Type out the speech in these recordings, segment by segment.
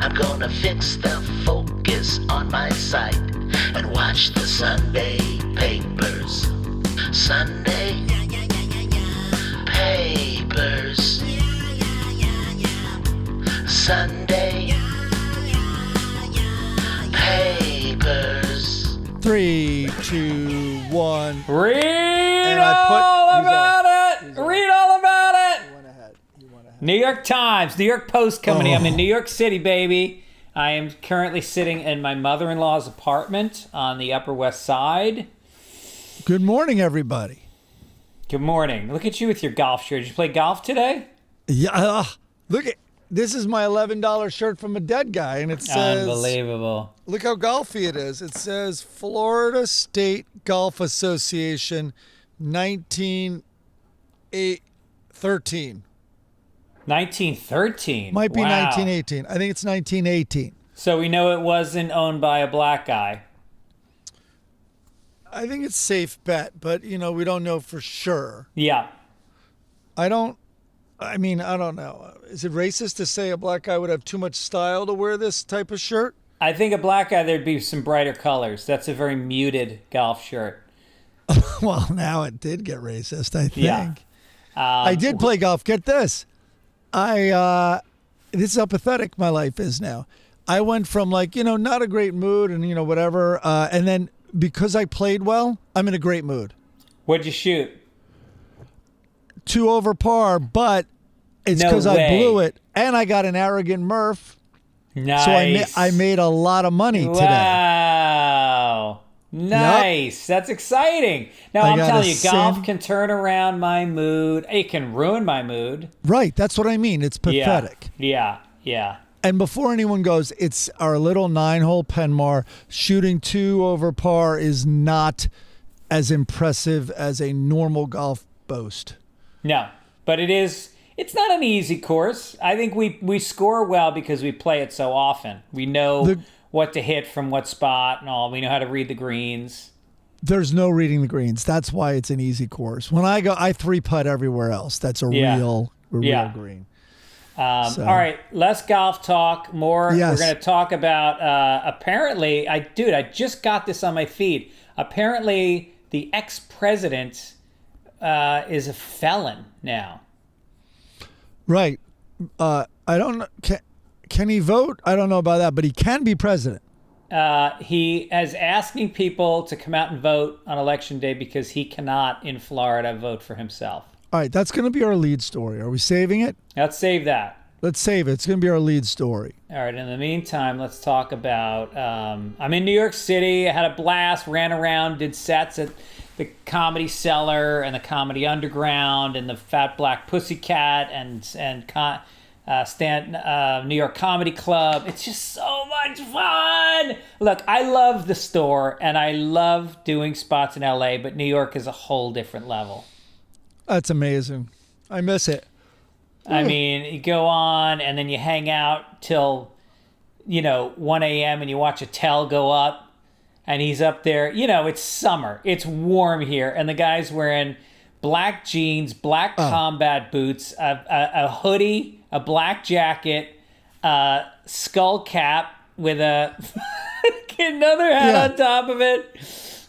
I'm gonna fix the focus on my sight and watch the Sunday papers. Sunday papers. Sunday papers. 3, 2, 1. Read all about it. Read all about it. He went ahead. New York Times, New York Post Company. I'm in New York City, baby. I am currently sitting in my mother-in-law's apartment on the Upper West Side. Good morning, everybody. Good morning. Look at you with your golf shirt. Did you play golf today? Yeah, look at this is my $11 shirt from a dead guy, and it says, Unbelievable. Look how golfy it is. It says Florida State Golf Association, 1913. 1913. Might be Wow. 1918. I think it's 1918. So we know it wasn't owned by a black guy. I think it's safe bet, but we don't know for sure. Yeah. I don't know. Is it racist to say a black guy would have too much style to wear this type of shirt? I think a black guy, there'd be some brighter colors. That's a very muted golf shirt. Well, now it did get racist, I think. Yeah. I did play golf. Get this. This is how pathetic my life is now. I went from not a great mood and, whatever. And then because I played well, I'm in a great mood. What'd you shoot? 2 over par, but it's No because I way. blew it. And I got an arrogant Murph. Nice. So I made a lot of money today. Wow. Nice. That's exciting. Now, I'm telling you, golf can turn around my mood. It can ruin my mood. Right. That's what I mean. It's pathetic. Yeah. And before anyone goes, it's our little 9-hole Penmar. Shooting 2 over par is not as impressive as a normal golf boast. No, but it's not an easy course. I think we score well because we play it so often. We know what to hit from what spot and all. We know how to read the greens. There's no reading the greens. That's why it's an easy course. When I go, I 3-putt everywhere else. That's a real green. All right, less golf talk, more. Yes. We're going to talk about, apparently, I just got this on my feed. Apparently, the ex-president is a felon now. Right. I don't know. Can he vote? I don't know about that, but he can be president. He is asking people to come out and vote on Election Day because he cannot, in Florida, vote for himself. All right, that's going to be our lead story. Are we saving it? Let's save that. Let's save it. It's going to be our lead story. All right, in the meantime, let's talk about... I'm in New York City. I had a blast, ran around, did sets at the Comedy Cellar and the Comedy Underground and the Fat Black Pussycat and New York Comedy Club. It's just so much fun. Look, I love the store and I love doing spots in LA, but New York is a whole different level. That's amazing. I miss it. I mean, you go on and then you hang out till, 1 a.m. and you watch a tell go up and he's up there. It's summer. It's warm here. And the guy's wearing black jeans, black combat boots, a hoodie, a black jacket, a skull cap with another hat on top of it.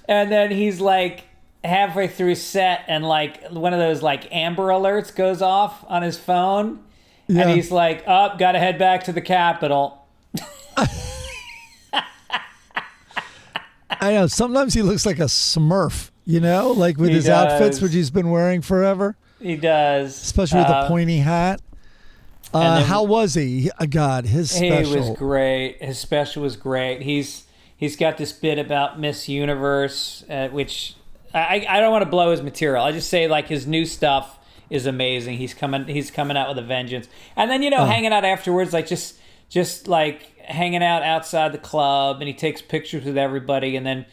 And then he's like halfway through set and like one of those like Amber Alerts goes off on his phone. Yeah. And he's like, gotta head back to the Capitol. I know. Sometimes he looks like a Smurf, like with his outfits, which he's been wearing forever. He does. Especially with the pointy hat. How was he? God, his special. He was great. His special was great. He's got this bit about Miss Universe, which I don't want to blow his material. I just say like his new stuff is amazing. He's coming out with a vengeance. And then hanging out afterwards, like just like hanging out outside the club, and he takes pictures with everybody, and then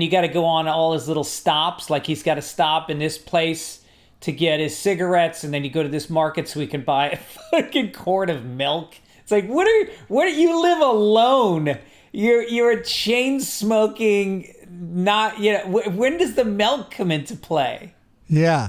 you got to go on all his little stops. Like he's got to stop in this place to get his cigarettes, and then you go to this market so he can buy a fucking quart of milk. It's like, what are you live alone? You're a chain smoking, not, when does the milk come into play? Yeah.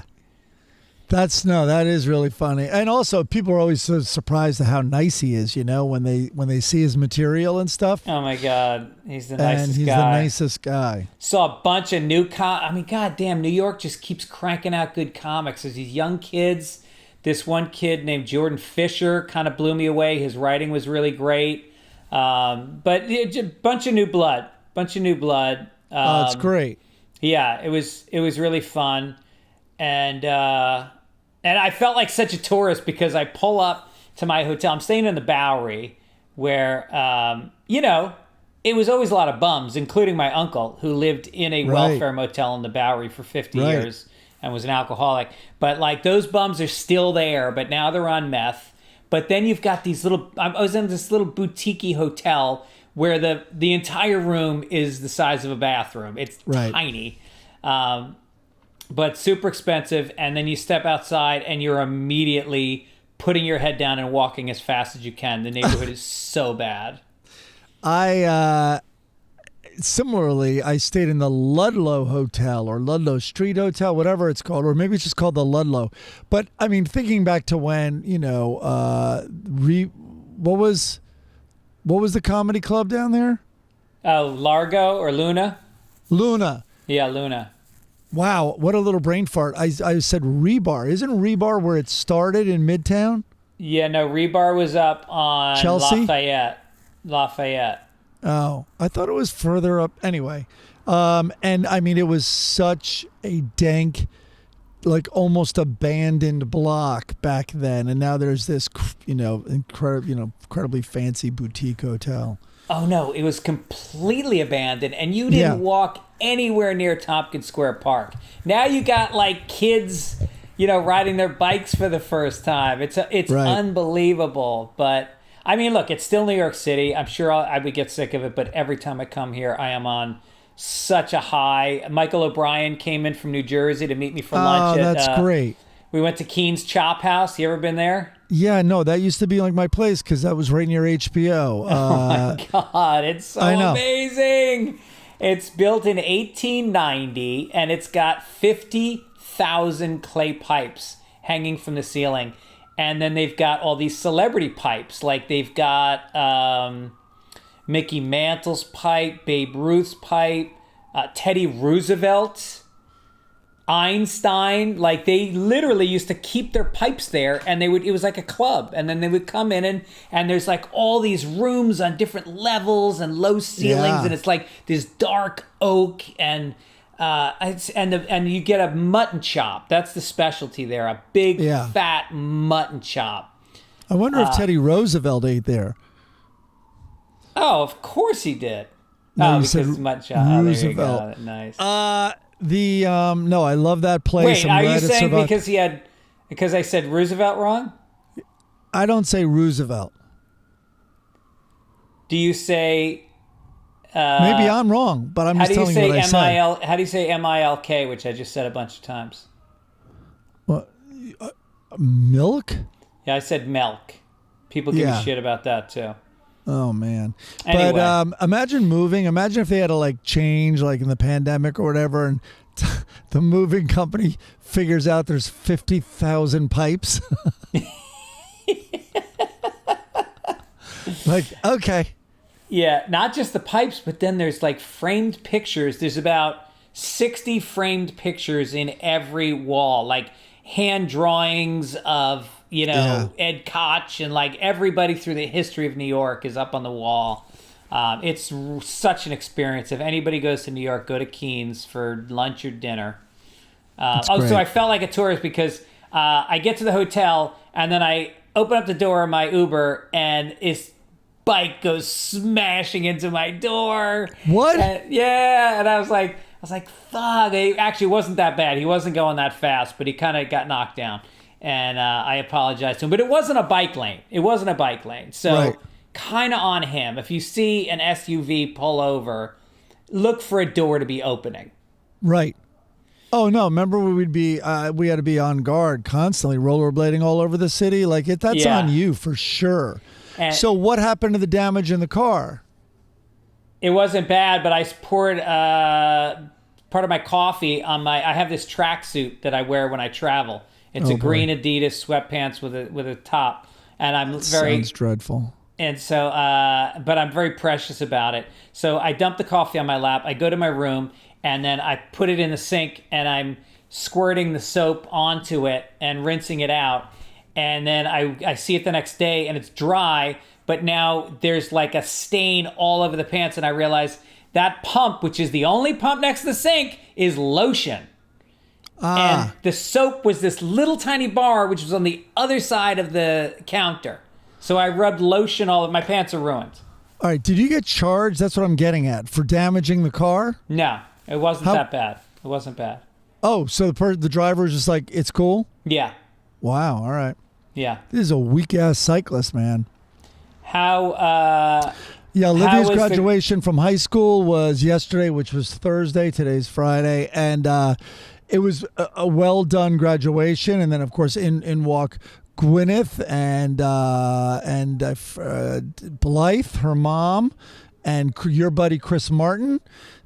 That is really funny. And also people are always so surprised at how nice he is, when they see his material and stuff. Oh my God. He's the And nicest he's guy. the nicest guy. Saw a bunch of new goddamn, New York just keeps cranking out good comics. There's these young kids. This one kid named Jordan Fisher kind of blew me away. His writing was really great. But a bunch of new blood. It's great. Yeah, it was really fun. And I felt like such a tourist because I pull up to my hotel. I'm staying in the Bowery where, it was always a lot of bums, including my uncle who lived in a welfare motel in the Bowery for 50 years and was an alcoholic. But like those bums are still there, but now they're on meth. But then you've got these I was in this little boutique hotel where the entire room is the size of a bathroom. It's tiny. But super expensive, and then you step outside and you're immediately putting your head down and walking as fast as you can. The neighborhood is so bad. Similarly, I stayed in the Ludlow Hotel or Ludlow Street Hotel, whatever it's called, or maybe it's just called the Ludlow. But I mean, thinking back to when, what was the comedy club down there? Oh, Largo or Luna? Luna. Yeah, Luna. Wow, what a little brain fart. I said Rebar. Isn't Rebar where it started in Midtown? Yeah, no, Rebar was up on Chelsea? Lafayette. Oh, I thought it was further up. Anyway, and I mean, it was such a dank, like almost abandoned block back then. And now there's this, incredibly fancy boutique hotel. Oh, no, it was completely abandoned, and you didn't walk anywhere near Tompkins Square Park. Now you got, like, kids, riding their bikes for the first time. It's unbelievable. But, I mean, look, it's still New York City. I'm sure I would get sick of it, but every time I come here, I am on such a high. Michael O'Brien came in from New Jersey to meet me for lunch. Oh, that's great. We went to Keen's Chop House. You ever been there? Yeah, no, that used to be like my place because that was right near HBO. Oh my God, it's so amazing. It's built in 1890 and it's got 50,000 clay pipes hanging from the ceiling. And then they've got all these celebrity pipes. Like they've got Mickey Mantle's pipe, Babe Ruth's pipe, Teddy Roosevelt, Einstein. Like they literally used to keep their pipes there, and it was like a club, and then they would come in and there's like all these rooms on different levels and low ceilings, and it's like this dark oak, and you get a mutton chop. That's the specialty there, a big fat mutton chop. I wonder if Teddy Roosevelt ate there. Oh, of course he did. No, because it's mutton chop. Oh, there you go. Nice. No, I love that place. Wait, are you saying because I said Roosevelt wrong? I don't say Roosevelt. Do you say? Maybe I'm wrong, but I'm just telling you what I said. How do you say MILK, which I just said a bunch of times? What? Milk? Yeah, I said milk. People give me shit about that too. Oh man. Anyway. But imagine moving. Imagine if they had to like change like in the pandemic or whatever, and the moving company figures out there's 50,000 pipes. Like, okay. Yeah, not just the pipes, but then there's like framed pictures. There's about 60 framed pictures in every wall, like hand drawings of Ed Koch, and like everybody through the history of New York is up on the wall. It's such an experience. If anybody goes to New York, go to Keen's for lunch or dinner. So I felt like a tourist because I get to the hotel and then I open up the door of my Uber and his bike goes smashing into my door. What? And I was like, fuck. It actually wasn't that bad. He wasn't going that fast, but he kind of got knocked down. And I apologized to him. But it wasn't a bike lane. So kind of on him. If you see an SUV pull over, look for a door to be opening. Right. Oh, no. Remember we had to be on guard constantly, rollerblading all over the city? Like, that's on you for sure. And so what happened to the damage in the car? It wasn't bad, but I poured part of my coffee on I have this tracksuit that I wear when I travel. It's a green Adidas sweatpants with a top, and I'm very sounds dreadful. And so, but I'm very precious about it. So I dump the coffee on my lap. I go to my room, and then I put it in the sink, and I'm squirting the soap onto it and rinsing it out. And then I see it the next day, and it's dry, but now there's like a stain all over the pants, and I realize that pump, which is the only pump next to the sink, is lotion. And the soap was this little tiny bar, which was on the other side of the counter. So I rubbed lotion all of my pants are ruined. All right. Did you get charged? That's what I'm getting at. For damaging the car? No, it wasn't that bad. It wasn't bad. Oh, so the driver was just like, it's cool? Yeah. Wow. All right. Yeah. This is a weak-ass cyclist, man. How... Yeah, Olivia's graduation from high school was yesterday, which was Thursday. Today's Friday. And it was a well-done graduation. And then, of course, in walk Gwyneth and Blythe, her mom, and your buddy Chris Martin.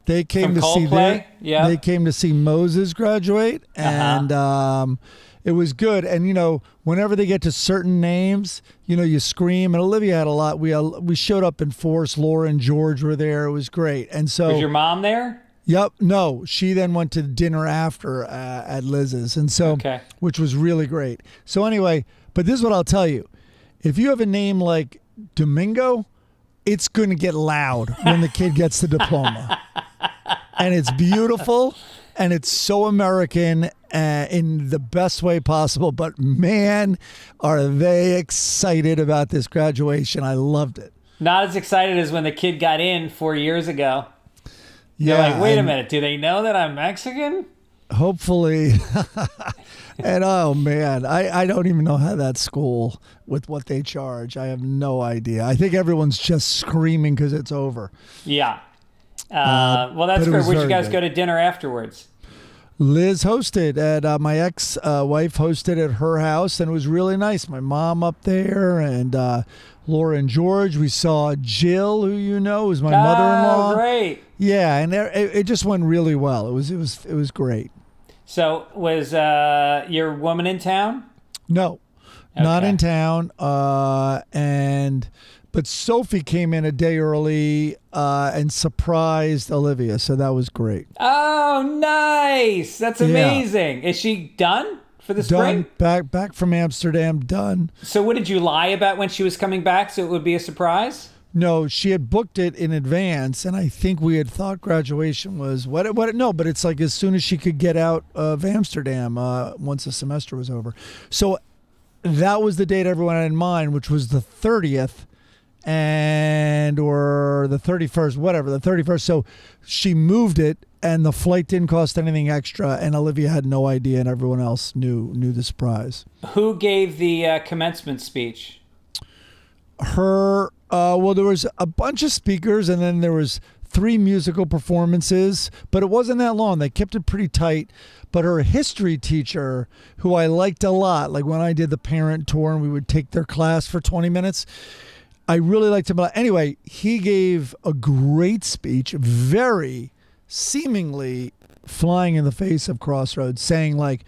They came to see They came to see Moses graduate, and it was good. And whenever they get to certain names, you scream. And Olivia had a lot. We showed up in force. Laura and George were there. It was great. And so was your mom there? Yep. No, she then went to dinner after at Liz's, and so which was really great. So anyway, but this is what I'll tell you: if you have a name like Domingo, it's going to get loud when the kid gets the diploma, and it's beautiful, and it's so American in the best way possible. But man, are they excited about this graduation! I loved it. Not as excited as when the kid got in 4 years ago. Yeah, they're like, wait a minute, do they know that I'm Mexican? Hopefully. And oh man, I don't even know how that school with what they charge. I have no idea. I think everyone's just screaming because it's over. Yeah. Well, that's great. Where'd you guys go to dinner afterwards? Liz hosted at my ex-wife hosted at her house, and it was really nice. My mom up there, and Laura and George. We saw Jill, who is my mother-in-law. Oh, great. Yeah, and it just went really well. It was great. So was your woman in town? No, not in town. But Sophie came in a day early and surprised Olivia, so that was great. Oh, nice! That's amazing. Yeah. Is she done for the spring? Back from Amsterdam, done. So what did you lie about when she was coming back so it would be a surprise? No, she had booked it in advance, and I think we had thought graduation was no, but it's like as soon as she could get out of Amsterdam once the semester was over. So that was the date everyone had in mind, which was the 30th or the 31st, whatever, the 31st. So she moved it, and the flight didn't cost anything extra, and Olivia had no idea, and everyone else knew the surprise. Who gave the commencement speech? Well, there was a bunch of speakers, and then there was 3 musical performances, but it wasn't that long. They kept it pretty tight. But her history teacher, who I liked a lot, like when I did the parent tour and we would take their class for 20 minutes, I really liked him. Anyway, he gave a great speech, very seemingly flying in the face of Crossroads, saying like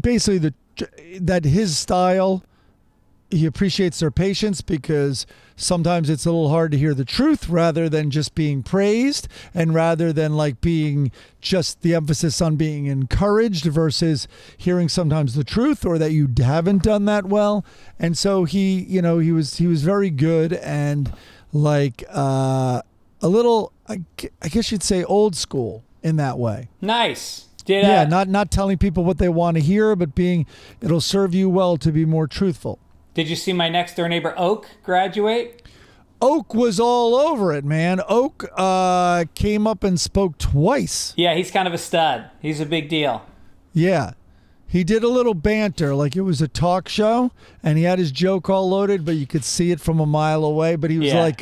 basically that his style, he appreciates their patience because sometimes it's a little hard to hear the truth rather than just being praised, and rather than like being just the emphasis on being encouraged versus hearing sometimes the truth or that you haven't done that well. And so he was very good and like a little, I guess you'd say old school in that way. Nice. Not telling people what they want to hear, but it'll serve you well to be more truthful. Did you see my next door neighbor, Oak, graduate? Oak was all over it, man. Oak came up and spoke twice. Yeah, he's kind of a stud. He's a big deal. Yeah. He did a little banter, like it was a talk show, and he had his joke all loaded, but you could see it from a mile away. But he was like,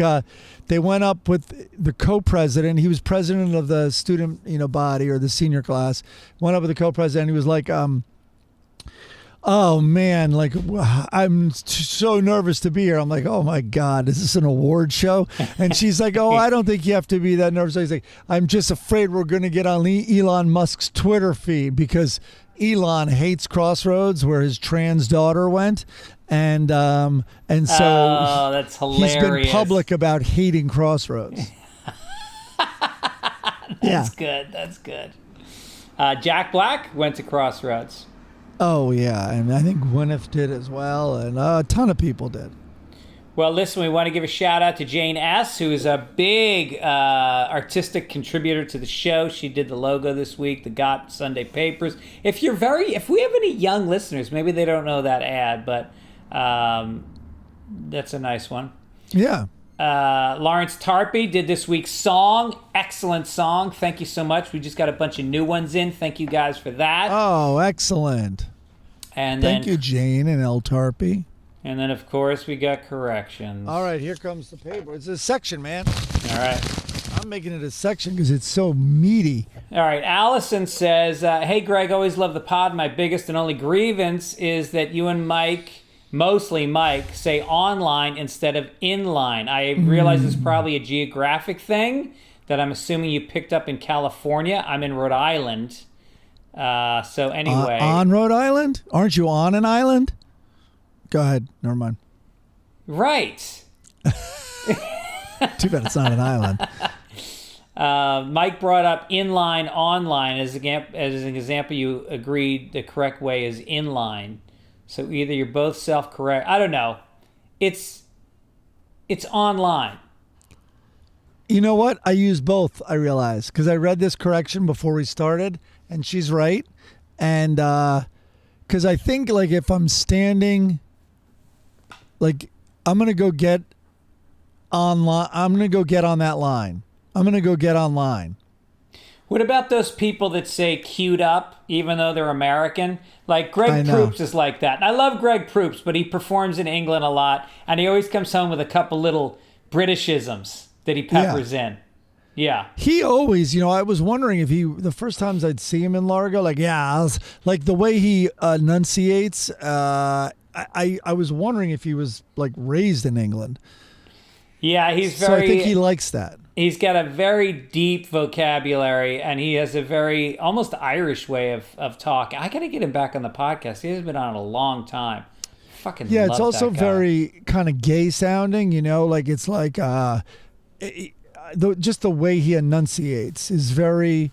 they went up with the co-president. He was president of the student, body or the senior class. Went up with the co-president. He was like, oh man, like I'm so nervous to be here. I'm like, oh my God, is this an award show? And she's like, oh, I don't think you have to be that nervous. I was like, I'm just afraid we're going to get on Elon Musk's Twitter feed because Elon hates Crossroads, where his trans daughter went. And so that's hilarious. He's been public about hating Crossroads. That's good. That's good. Jack Black went to Crossroads. Oh, yeah. And I think Gwyneth did as well. And a ton of people did. Well, listen, we want to give a shout out to Jane S., who is a big artistic contributor to the show. She did the logo this week, the Got Sunday Papers. If we have any young listeners, maybe they don't know that ad, but that's a nice one. Yeah. Lawrence Tarpey did this week's song. Excellent song. Thank you so much. We just got a bunch of new ones in. Thank you guys for that. Oh, excellent. And thank you, Jane and El Tarpey. And then, of course, we got corrections. All right, here comes the paper. It's a section, man. All right. I'm making it a section because it's so meaty. All right. Allison says, hey, Greg, always love the pod. My biggest and only grievance is that you and Mike, mostly Mike, say online instead of inline. I realize it's probably a geographic thing that I'm assuming you picked up in California. I'm in Rhode Island. So anyway. On Rhode Island? Aren't you on an island? Go ahead. Never mind. Right. Too bad it's not an island. Mike brought up inline, online. As an example, you agreed the correct way is inline. So either you're both self-correct. I don't know. It's online. You know what? I use both, I realize, because I read this correction before we started, and she's right. And because I think, like, if I'm standing, like, I'm going to go get online. I'm going to go get on that line. I'm going to go get online. What about those people that say queued up, even though they're American? Like Greg Proops is like that. And I love Greg Proops, but he performs in England a lot, and he always comes home with a couple little Britishisms that he peppers in. Yeah. He always, I was wondering if the first times I'd see him in Largo, like, I was, like the way he enunciates, I was wondering if he was like raised in England. Yeah, so I think he likes that. He's got a very deep vocabulary, and he has a very almost Irish way of talking. I got to get him back on the podcast. He hasn't been on in a long time. Fucking love it's also that guy. Very kind of gay sounding, like it's like just the way he enunciates is very.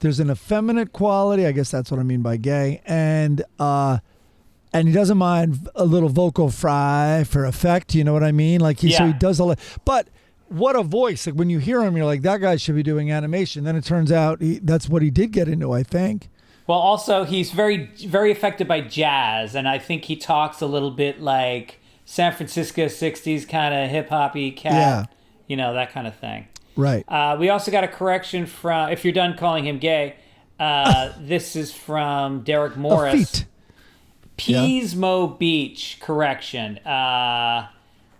There's an effeminate quality. I guess that's what I mean by gay, and he doesn't mind a little vocal fry for effect. You know what I mean? Like so he does a lot, but. What a voice. Like when you hear him, you're like, that guy should be doing animation. Then it turns out that's what he did get into, I think. Well, also, he's very, very affected by jazz. And I think he talks a little bit like San Francisco 60s kind of hip-hop-y cat. Yeah. That kind of thing. Right. We also got a correction from, if you're done calling him gay, this is from Derek Morris. Pismo Beach, correction.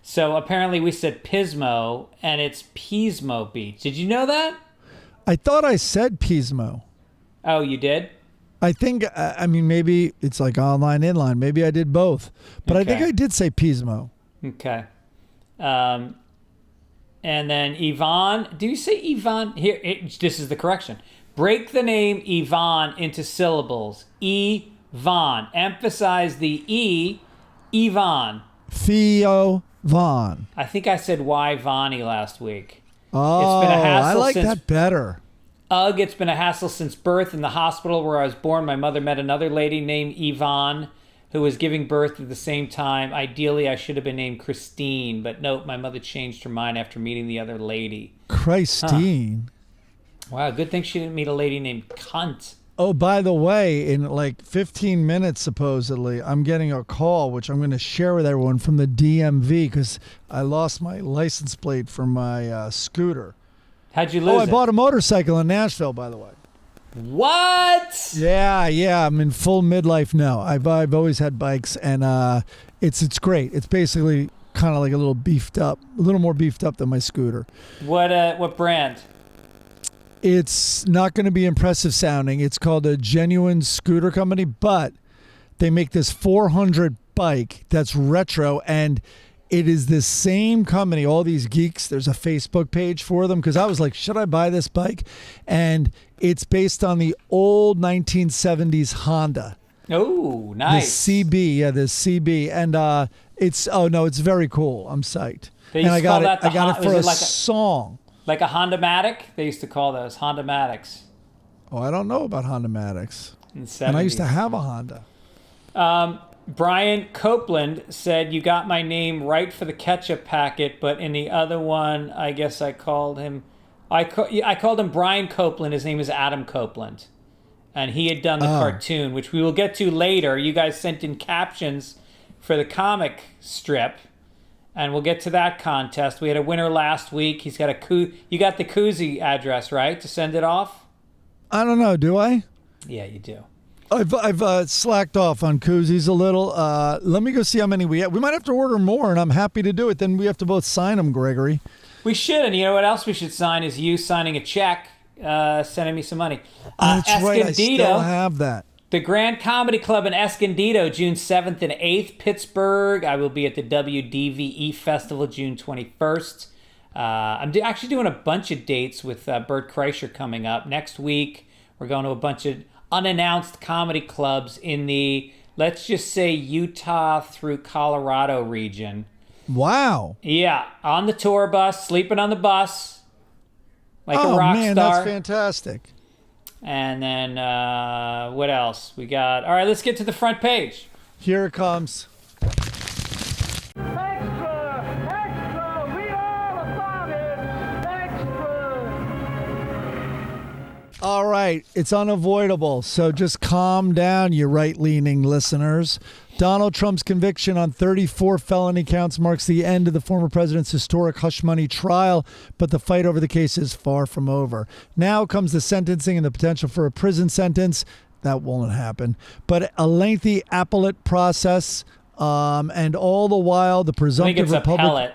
So apparently we said Pismo, and it's Pismo Beach. Did you know that? I thought I said Pismo. Oh, you did? I think, maybe it's like online, inline. Maybe I did both. But okay. I think I did say Pismo. Okay. And then Yvonne. Do you say Yvonne? Here, this is the correction. Break the name Yvonne into syllables. Yvonne. Emphasize the E. Yvonne. Theo Vaughn. I think I said Y Vonnie last week. Oh, it's been a hassle I like that better. Ugh, it's been a hassle since birth. In the hospital where I was born, my mother met another lady named Yvonne who was giving birth at the same time. Ideally, I should have been named Christine, but nope, my mother changed her mind after meeting the other lady. Christine? Huh. Wow, good thing she didn't meet a lady named Cunt. Oh, by the way, in like 15 minutes, supposedly, I'm getting a call, which I'm going to share with everyone from the DMV because I lost my license plate for my scooter. How'd you lose it? I bought a motorcycle in Nashville, by the way. What? Yeah. I'm in full midlife now. I've always had bikes, and it's great. It's basically kind of like a little more beefed up than my scooter. What brand? It's not going to be impressive sounding. It's called a Genuine Scooter Company, but they make this 400 bike that's retro, and it is the same company, all these geeks. There's a Facebook page for them because I was like, should I buy this bike? And it's based on the old 1970s Honda. Oh, nice. The CB, the CB. And it's very cool. I'm psyched. They used And I to call got that it. I got it for a like song. Like a Honda-matic? They used to call those Honda-matics. Oh, I don't know about Honda-matics. In the 70s. And I used to have a Honda. Brian Copeland said, you got my name right for the ketchup packet, but in the other one, I guess I called him... I called him Brian Copeland. His name is Adam Copeland. And he had done the cartoon, which we will get to later. You guys sent in captions for the comic strip, and we'll get to that contest. We had a winner last week. He's got you got the koozie address, right, to send it off? I don't know. Do I? Yeah, you do. I've slacked off on koozies a little. Let me go see how many we have. We might have to order more, and I'm happy to do it. Then we have to both sign them, Gregory. We should, and you know what else we should sign is you signing a check, sending me some money. That's right. I Escondido, still have that. The Grand Comedy Club in Escondido, June 7th and 8th. Pittsburgh, I will be at the WDVE Festival, June 21st. I'm actually doing a bunch of dates with Bert Kreischer coming up. Next week, we're going to a bunch of unannounced comedy clubs in the, let's just say, Utah through Colorado region. Wow. Yeah, on the tour bus, sleeping on the bus, like a rock man, star. that's fantastic. And then what else? We got, all right, let's get to the front page. Here it comes. Extra! Extra! Read all about it! Extra! All right, it's unavoidable, so just calm down, you right-leaning listeners. Donald Trump's conviction on 34 felony counts marks the end of the former president's historic hush money trial, but the fight over the case is far from over. Now comes the sentencing and the potential for a prison sentence. That won't happen. But a lengthy appellate process, and all the while the presumptive I think it's Republic... appellate.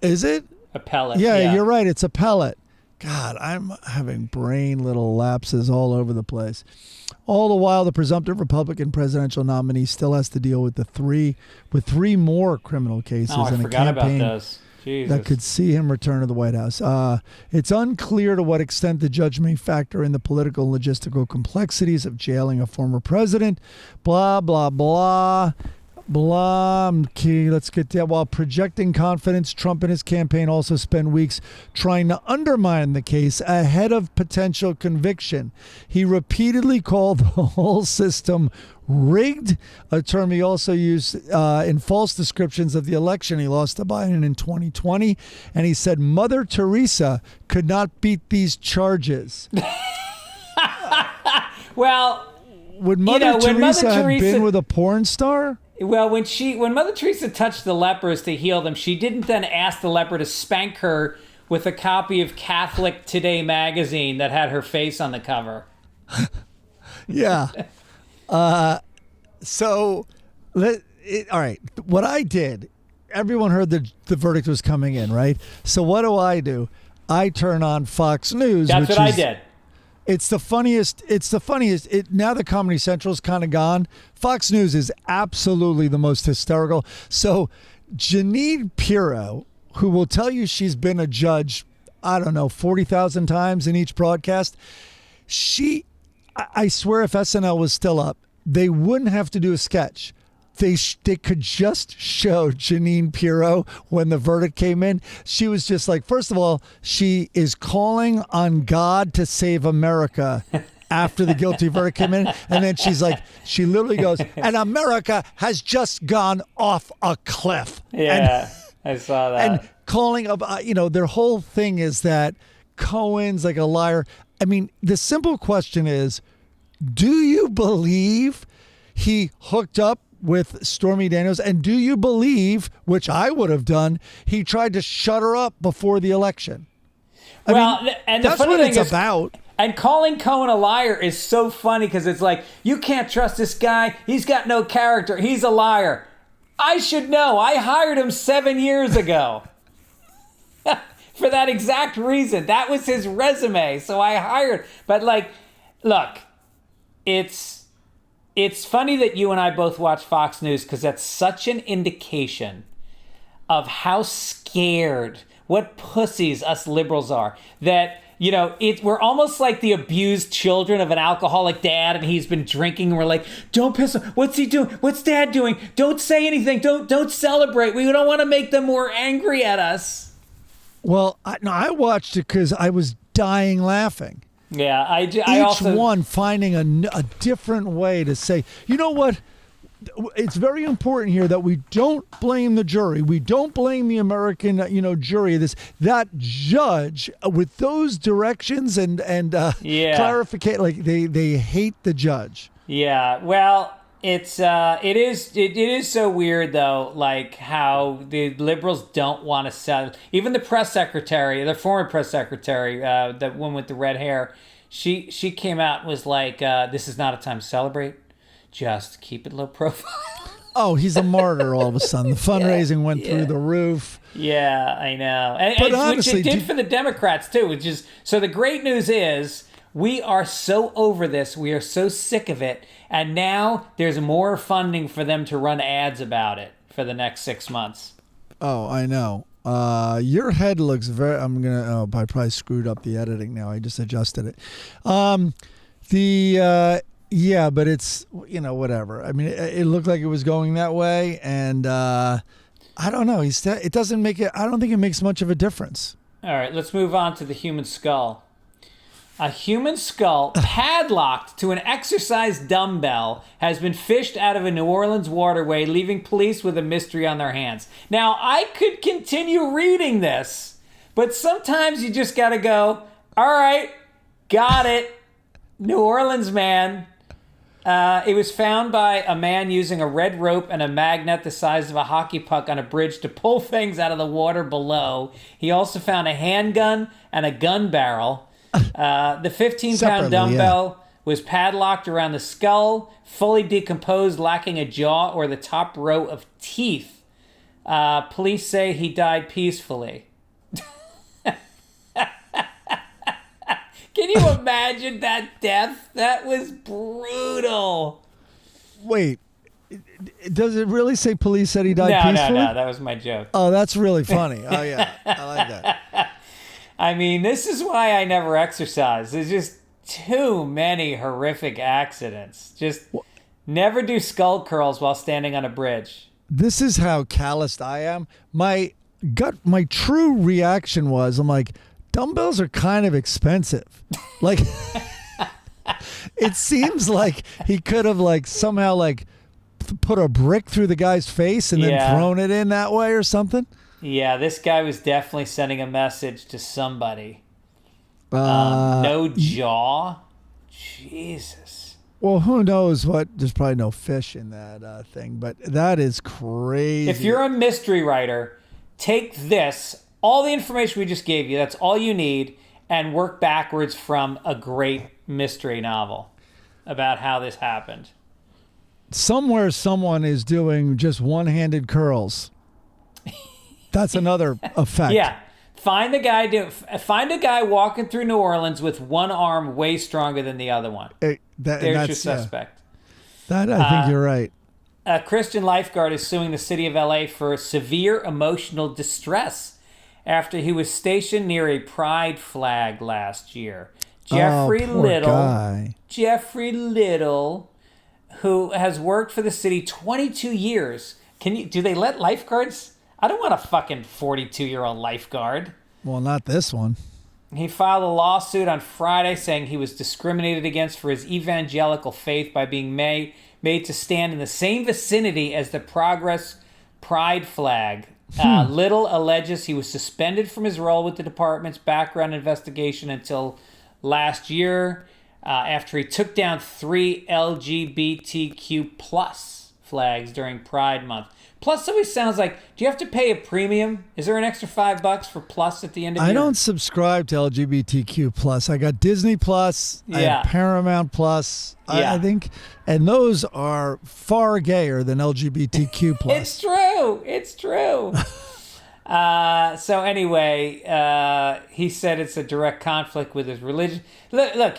Is it? Appellate. Yeah, you're right. It's appellate. God, I'm having brain little lapses all over the place. All the while, the presumptive Republican presidential nominee still has to deal with three more criminal cases Oh, I and a forgot about campaign those. Jesus. that could see him return to the White House. It's unclear to what extent the judge may factor in the political and logistical complexities of jailing a former president. Blah, blah, blah. Blah. Okay, let's get that. While projecting confidence, Trump and his campaign also spend weeks trying to undermine the case ahead of potential conviction. He repeatedly called the whole system rigged, a term he also used in false descriptions of the election he lost to Biden in 2020. And he said Mother Teresa could not beat these charges. Well, Would Mother Teresa have been with a porn star? Well, when Mother Teresa touched the lepers to heal them, she didn't then ask the leper to spank her with a copy of Catholic Today magazine that had her face on the cover. Yeah. All right. What I did, everyone heard the verdict was coming in, right? So what do? I turn on Fox News. That's what I did. It's the funniest. Now that Comedy Central's kind of gone, Fox News is absolutely the most hysterical. So Jeanine Pirro, who will tell you she's been a judge, I don't know, 40,000 times in each broadcast. I swear if SNL was still up, they wouldn't have to do a sketch. They could just show Jeanine Pirro when the verdict came in. She was just like, first of all, she is calling on God to save America after the guilty verdict came in. And then she's like, she literally goes, and America has just gone off a cliff. Yeah, I saw that. And calling up, their whole thing is that Cohen's like a liar. I mean, the simple question is, do you believe he hooked up with Stormy Daniels? And do you believe, which I would have done, he tried to shut her up before the election? And the that's funny what thing it's is, about. And calling Cohen a liar is so funny because it's like, you can't trust this guy. He's got no character. He's a liar. I should know. I hired him 7 years ago. For that exact reason. That was his resume. So I hired. But look, it's it's funny that you and I both watch Fox News because that's such an indication of how scared, what pussies us liberals are. That, you know, we're almost like the abused children of an alcoholic dad, and he's been drinking, and we're like, don't piss him. What's he doing? What's dad doing? Don't say anything. Don't celebrate. We don't want to make them more angry at us. Well, I watched it because I was dying laughing. Yeah, Each one finding a different way to say, you know what? It's very important here that we don't blame the jury. We don't blame the American, jury. That judge with those directions and clarification, like they hate the judge. Yeah, well, it is so weird though, like how the liberals don't want to sell. Even the press secretary, the former press secretary, the one with the red hair, she came out and was like, "This is not a time to celebrate. Just keep it low profile." Oh, he's a martyr all of a sudden. The fundraising went through the roof. Yeah, I know. But honestly, which it did for the Democrats too, which is, so the great news is we are so over this. We are so sick of it. And now there's more funding for them to run ads about it for the next 6 months. Oh, I know. Your head looks very, I probably screwed up the editing now. I just adjusted it. Yeah, but it's, whatever. I mean, it looked like it was going that way, and I don't know. It doesn't make it. I don't think it makes much of a difference. All right, let's move on to the human skull. A human skull padlocked to an exercise dumbbell has been fished out of a New Orleans waterway, leaving police with a mystery on their hands. Now, I could continue reading this, but sometimes you just got to go, all right, got it. New Orleans man. It was found by a man using a red rope and a magnet the size of a hockey puck on a bridge to pull things out of the water below. He also found a handgun and a gun barrel. The 15-pound dumbbell was padlocked around the skull, fully decomposed, lacking a jaw or the top row of teeth. Police say he died peacefully. Can you imagine that death? That was brutal. Wait, does it really say police said he died peacefully? No, that was my joke. Oh, that's really funny. Oh, yeah, I like that. I mean, this is why I never exercise. There's just too many horrific accidents. Just never do skull curls while standing on a bridge. This is how calloused I am. My true reaction was, I'm like, dumbbells are kind of expensive. Like, it seems like he could have somehow put a brick through the guy's face and then thrown it in that way or something. Yeah, this guy was definitely sending a message to somebody. No jaw? Jesus. Well, who knows what? There's probably no fish in that thing, but that is crazy. If you're a mystery writer, take this, all the information we just gave you, that's all you need, and work backwards from a great mystery novel about how this happened. Somewhere someone is doing just one-handed curls. That's another effect. Yeah. Find a guy walking through New Orleans with one arm way stronger than the other one. There's your suspect. That I think you're right. A Christian lifeguard is suing the city of LA for severe emotional distress after he was stationed near a pride flag last year. Jeffrey Little, who has worked for the city 22 years. Do they let lifeguards? I don't want a fucking 42-year-old lifeguard. Well, not this one. He filed a lawsuit on Friday saying he was discriminated against for his evangelical faith by being made to stand in the same vicinity as the Progress Pride flag. Little alleges he was suspended from his role with the department's background investigation until last year after he took down 3 LGBTQ plus flags during Pride Month. Plus always sounds like, do you have to pay a premium? Is there an extra $5 for Plus at the end of the year? I don't subscribe to LGBTQ plus. I got Disney Plus. I have Paramount Plus. I think, and those are far gayer than LGBTQ plus. It's true. So anyway, he said it's a direct conflict with his religion. Look,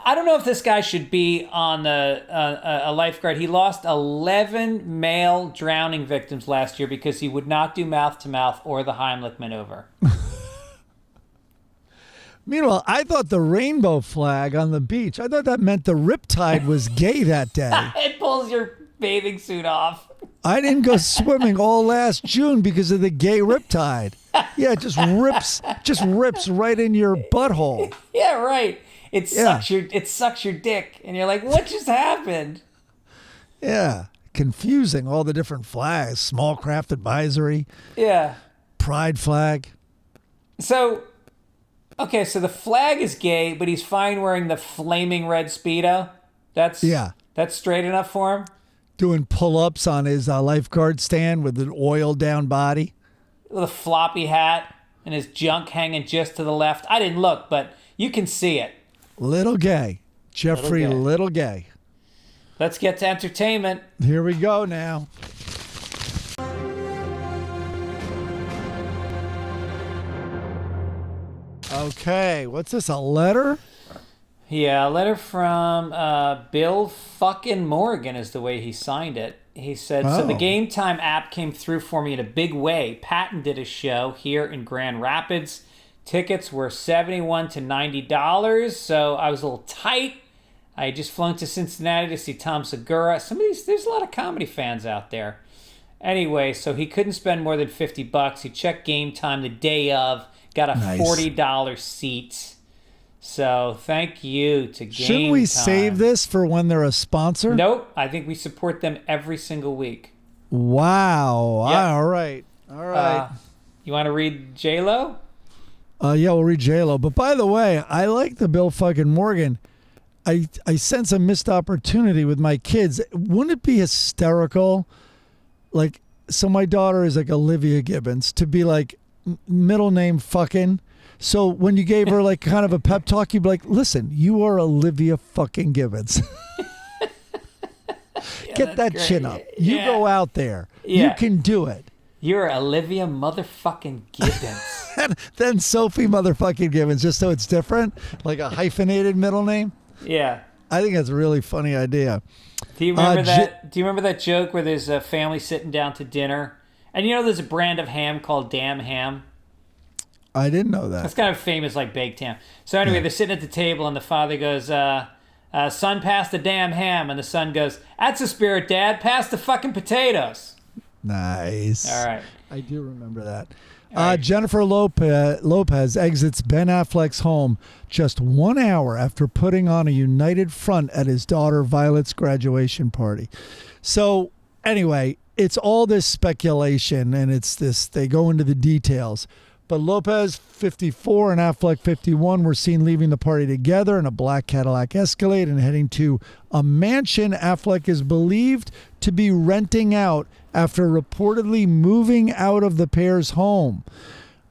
I don't know if this guy should be on a lifeguard. He lost 11 male drowning victims last year because he would not do mouth-to-mouth or the Heimlich maneuver. Meanwhile, I thought the rainbow flag on the beach, I thought that meant the riptide was gay that day. It pulls your bathing suit off. I didn't go swimming all last June because of the gay riptide. Yeah, it just rips right in your butthole. Yeah, right. It sucks your dick, and you're like, what just happened? Yeah, confusing. All the different flags, small craft advisory. Yeah. Pride flag. So the flag is gay, but he's fine wearing the flaming red Speedo. That's straight enough for him. Doing pull-ups on his lifeguard stand with an oiled down body. With a floppy hat and his junk hanging just to the left. I didn't look, but you can see it. Little gay. Jeffrey, little gay. Let's get to entertainment. Here we go now. Okay, what's this, a letter? Yeah, a letter from Bill fucking Morgan is the way he signed it. He said, So the Game Time app came through for me in a big way. Patton did a show here in Grand Rapids. Tickets were $71 to $90, so I was a little tight. I had just flown to Cincinnati to see Tom Segura. There's a lot of comedy fans out there. Anyway, so he couldn't spend more than $50. He checked Game Time the day of, got a $40 seat. So thank you to Game Time. Shouldn't we save this for when they're a sponsor? Nope. I think we support them every single week. Wow. Yep. All right. You want to read J.Lo? Yeah, we'll read J.Lo. But by the way, I like the Bill fucking Morgan. I sense a missed opportunity with my kids. Wouldn't it be hysterical? Like, so my daughter is like Olivia Gibbons, to be like middle name fucking. So when you gave her like kind of a pep talk, you'd be like, listen, you are Olivia fucking Gibbons. Get that great. Chin up. You go out there. Yeah. You can do it. You're Olivia motherfucking Gibbons. Then Sophie motherfucking Gibbons, just so it's different, like a hyphenated middle name. Yeah. I think that's a really funny idea. Do you remember that? Do you remember that joke where there's a family sitting down to dinner, and you know there's a brand of ham called Damn Ham? I didn't know that. That's kind of famous, like baked ham. So anyway, they're sitting at the table, and the father goes, "Son, pass the damn ham," and the son goes, "That's a spirit, Dad. Pass the fucking potatoes." Nice. All right. I do remember that. Jennifer Lopez exits Ben Affleck's home just 1 hour after putting on a united front at his daughter Violet's graduation party. So anyway, it's all this speculation, and they go into the details. But Lopez, 54, and Affleck, 51, were seen leaving the party together in a black Cadillac Escalade and heading to a mansion Affleck is believed to be renting out after reportedly moving out of the pair's home.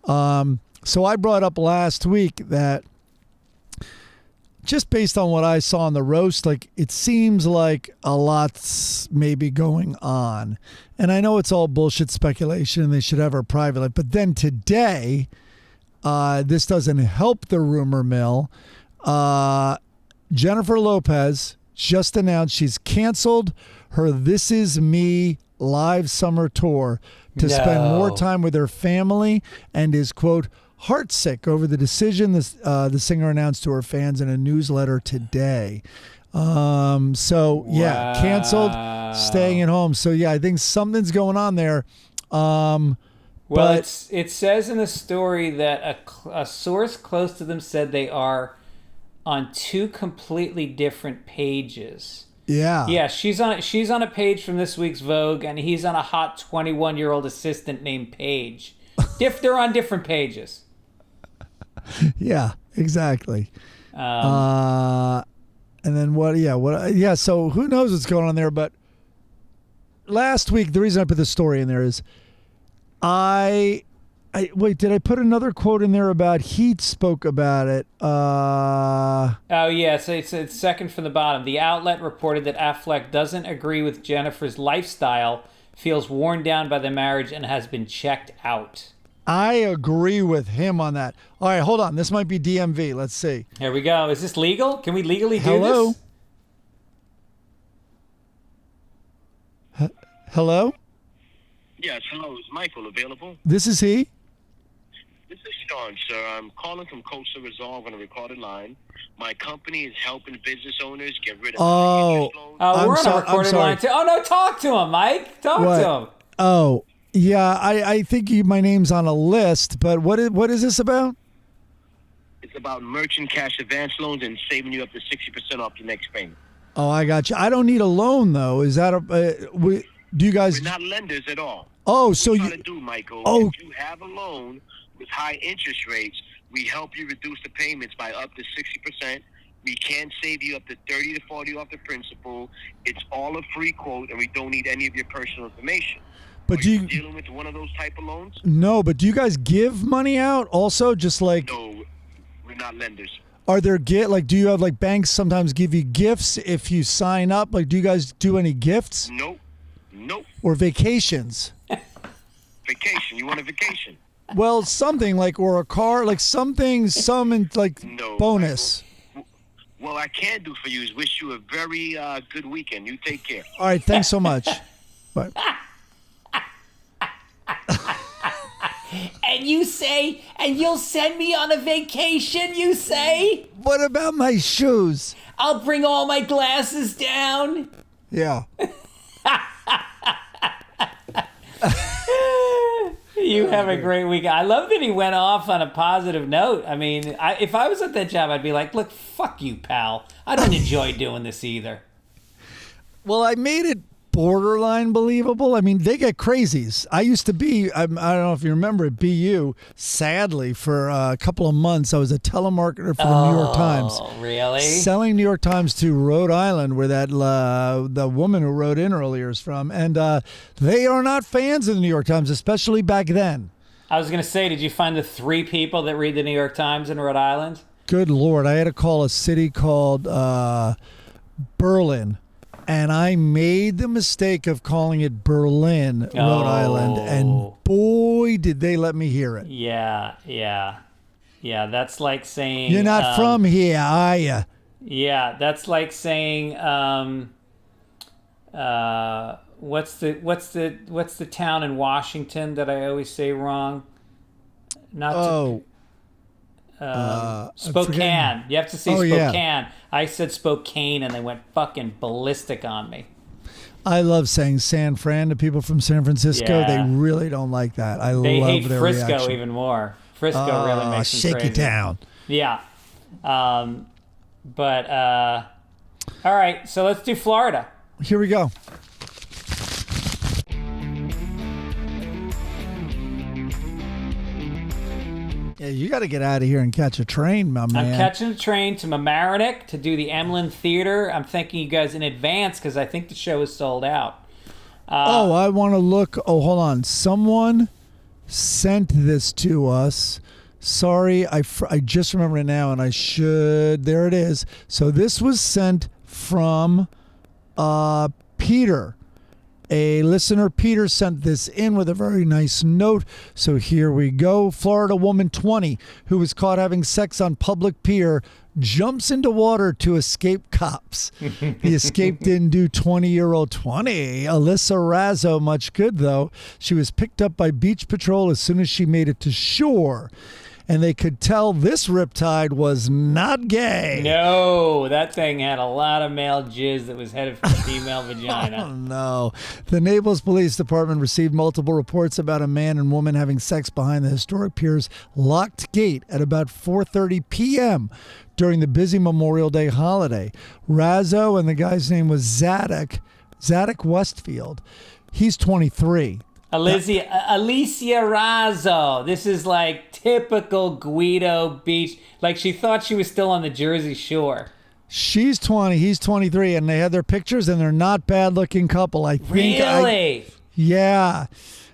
So I brought up last week that just based on what I saw on the roast, like it seems like a lot's maybe going on. And I know it's all bullshit speculation and they should have her private life. But then today, this doesn't help the rumor mill. Jennifer Lopez just announced she's canceled her This Is Me live summer tour to spend more time with her family and is, quote, heartsick over the decision the singer announced to her fans in a newsletter today. Canceled, staying at home. So yeah, I think something's going on there. But it says in the story that a source close to them said they are on two completely different pages. Yeah. Yeah, she's on a page from this week's Vogue, and he's on a hot 21-year-old assistant named Paige. They're on different pages. Yeah, exactly. And then what? Yeah. So who knows what's going on there? But last week, the reason I put this story in there is, wait, did I put another quote in there about he spoke about it? Oh yeah, so it's second from the bottom. The outlet reported that Affleck doesn't agree with Jennifer's lifestyle, feels worn down by the marriage, and has been checked out. I agree with him on that. All right, hold on. This might be DMV. Let's see. Here we go. Is this legal? Can we legally do Hello? this? Hello? Yes, hello. Is Michael available? This is he? This is Sean, sir. I'm calling from Coastal Resolve on a recorded line. My company is helping business owners get rid of Oh. interest loans. Oh, we're on a I'm recorded sorry. line too. Oh no, talk to him, Mike. Talk What? to him. Oh, yeah. I think my name's on a list, but what is this about? It's about merchant cash advance loans and saving you up to 60% off your next payment. Oh, I got you. I don't need a loan, though. Is that do you guys? We're not lenders at all. Oh, so What we're you. trying to do, Michael, Oh. if you have a loan with high interest rates, we help you reduce the payments by up to 60%. We can save you up to 30 to 40 off the principal. It's all a free quote, and we don't need any of your personal information. But Are do you you? dealing with one of those type of loans? No, but do you guys give money out also? Just like, No, we're not lenders. are there do you have like banks sometimes give you gifts if you sign up? Like, do you guys do any gifts Nope. or vacations? Vacation. You want a vacation? Well, something like, or a car, like something, No. bonus. Well, I can do for you is wish you a very good weekend. You take care. All right, thanks so much. Bye. And you say, and you'll send me on a vacation, you say? What about my shoes? I'll bring all my glasses down. Yeah. You have a great week. I love that he went off on a positive note. I mean, if I was at that job, I'd be like, look, fuck you, pal. I don't enjoy doing this either. Well, I made it borderline believable. I mean, they get crazies. I used to be, I don't know if you remember at BU, sadly, for a couple of months, I was a telemarketer for the New York Times. Oh, really? Selling New York Times to Rhode Island, where that the woman who wrote in earlier is from. And they are not fans of the New York Times, especially back then. I was going to say, did you find the 3 people that read the New York Times in Rhode Island? Good Lord. I had to call a city called Berlin. And I made the mistake of calling it Berlin, Rhode Island. And boy, did they let me hear it. Yeah. That's like saying You're not from here, are you? Yeah, that's like saying what's the town in Washington that I always say wrong? Spokane. You have to say Spokane. Yeah. I said Spokane, and they went fucking ballistic on me. I love saying San Fran to people from San Francisco. Yeah. They really don't like that. They love hate their Frisco reaction. even more. Frisco really makes them shake crazy. it down. Yeah. All right, so let's do Florida. Here we go. Yeah, you got to get out of here and catch a train, my man. I'm catching a train to Mamaroneck to do the Emlyn Theater. I'm thanking you guys in advance because I think the show is sold out. I want to look. Oh, hold on. Someone sent this to us. Sorry, I just remembered it now, and I should. There it is. So this was sent from Peter. A listener, Peter, sent this in with a very nice note. So here we go. Florida woman 20 who was caught having sex on public pier jumps into water to escape cops. The escape didn't do 20-year-old Alyssa Razzo much good, though. She was picked up by Beach Patrol as soon as she made it to shore. And they could tell this riptide was not gay. No, that thing had a lot of male jizz that was headed for the female Oh, vagina. no. The Naples Police Department received multiple reports about a man and woman having sex behind the historic pier's locked gate at about 4:30 p.m. during the busy Memorial Day holiday. Razzo, and the guy's name was Zadok Westfield. He's 23. Alicia Razzo. This is like typical Guido Beach. Like she thought she was still on the Jersey Shore. She's 20, he's 23, and they had their pictures, and they're not bad-looking couple. I think. Really? Yeah.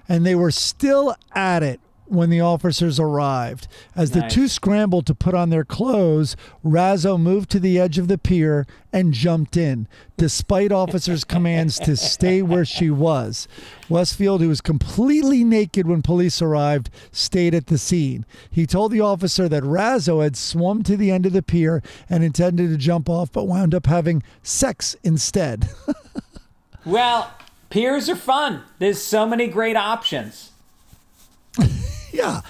And they were still at it when the officers arrived. As the Nice. two scrambled to put on their clothes, Razzo moved to the edge of the pier and jumped in, despite officers' commands to stay where she was. Westfield, who was completely naked when police arrived, stayed at the scene. He told the officer that Razzo had swum to the end of the pier and intended to jump off, but wound up having sex instead. Well, piers are fun. There's so many great options. Yeah.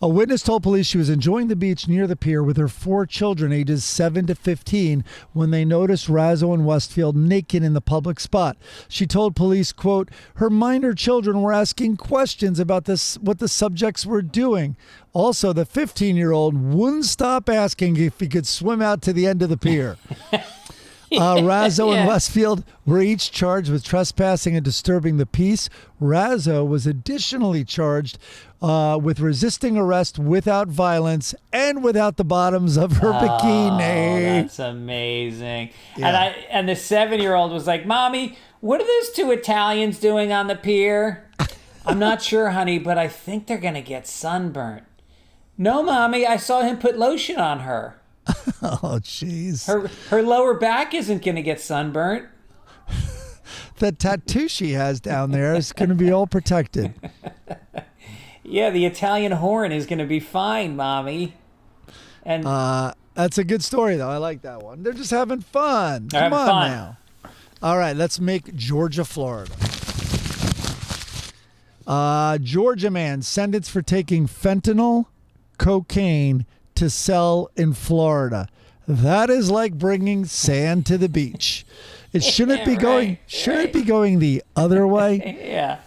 A witness told police she was enjoying the beach near the pier with her 4 children ages 7 to 15 when they noticed Razzo and Westfield naked in the public spot. She told police, quote, her minor children were asking questions about what the subjects were doing. Also, the 15-year-old wouldn't stop asking if he could swim out to the end of the pier. Razzo and Westfield were each charged with trespassing and disturbing the peace. Razzo was additionally charged with resisting arrest without violence and without the bottoms of her bikini. That's amazing. Yeah. And the 7-year-old was like, Mommy, what are those 2 Italians doing on the pier? I'm not sure, honey, but I think they're going to get sunburnt. No, Mommy, I saw him put lotion on her. Oh, jeez. Her lower back isn't going to get sunburnt. The tattoo she has down there is going to be all protected. Yeah, the Italian horn is going to be fine, Mommy. And That's a good story, though. I like that one. They're just having fun. They're Come having on fun. now. All right, let's make Georgia, Florida. Georgia man sentenced for taking fentanyl, cocaine to sell in Florida. That is like bringing sand to the beach. It shouldn't be going. Should it be going the other way? yeah.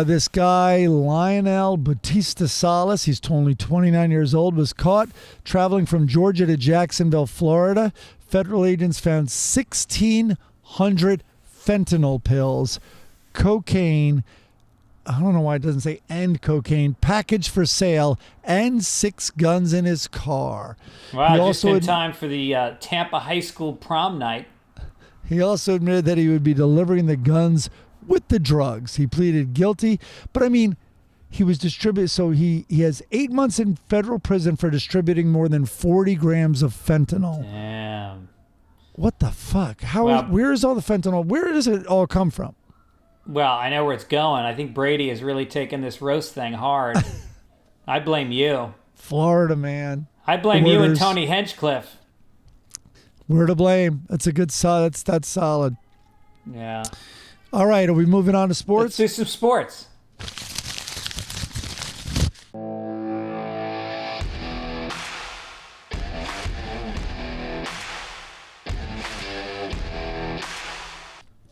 This guy, Lionel Bautista Salas, he's only 29 years old, was caught traveling from Georgia to Jacksonville, Florida. Federal agents found 1,600 fentanyl pills, cocaine, I don't know why it doesn't say and cocaine, packaged for sale, and 6 guns in his car. Wow, just in time for the Tampa High School prom night. He also admitted that he would be delivering the guns with the drugs. He pleaded guilty, but I mean, he was distributed. So he has 8 months in federal prison for distributing more than 40 grams of fentanyl. Damn. What the fuck? Well, where is all the fentanyl? Where does it all come from? Well, I know where it's going. I think Brady is really taking this roast thing hard. I blame you. Florida, man. I blame you and Tony Hinchcliffe. We're to blame. That's a good solid. That's solid. Yeah. All right, are we moving on to Let's sports? do some sports.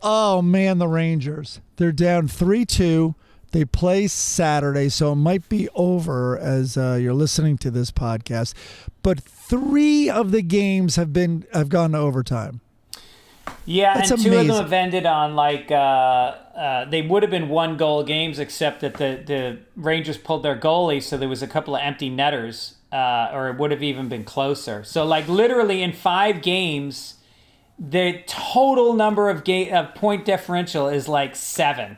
Oh man, the Rangers. They're down 3-2. They play Saturday, so it might be over as you're listening to this podcast. But 3 of the games have gone to overtime. Yeah, That's and 2 of amazing. them have ended on like they would have been 1-goal games, except that the Rangers pulled their goalie, so there was a couple of empty netters, or it would have even been closer. So like literally in 5 games, the total number of point differential is like 7.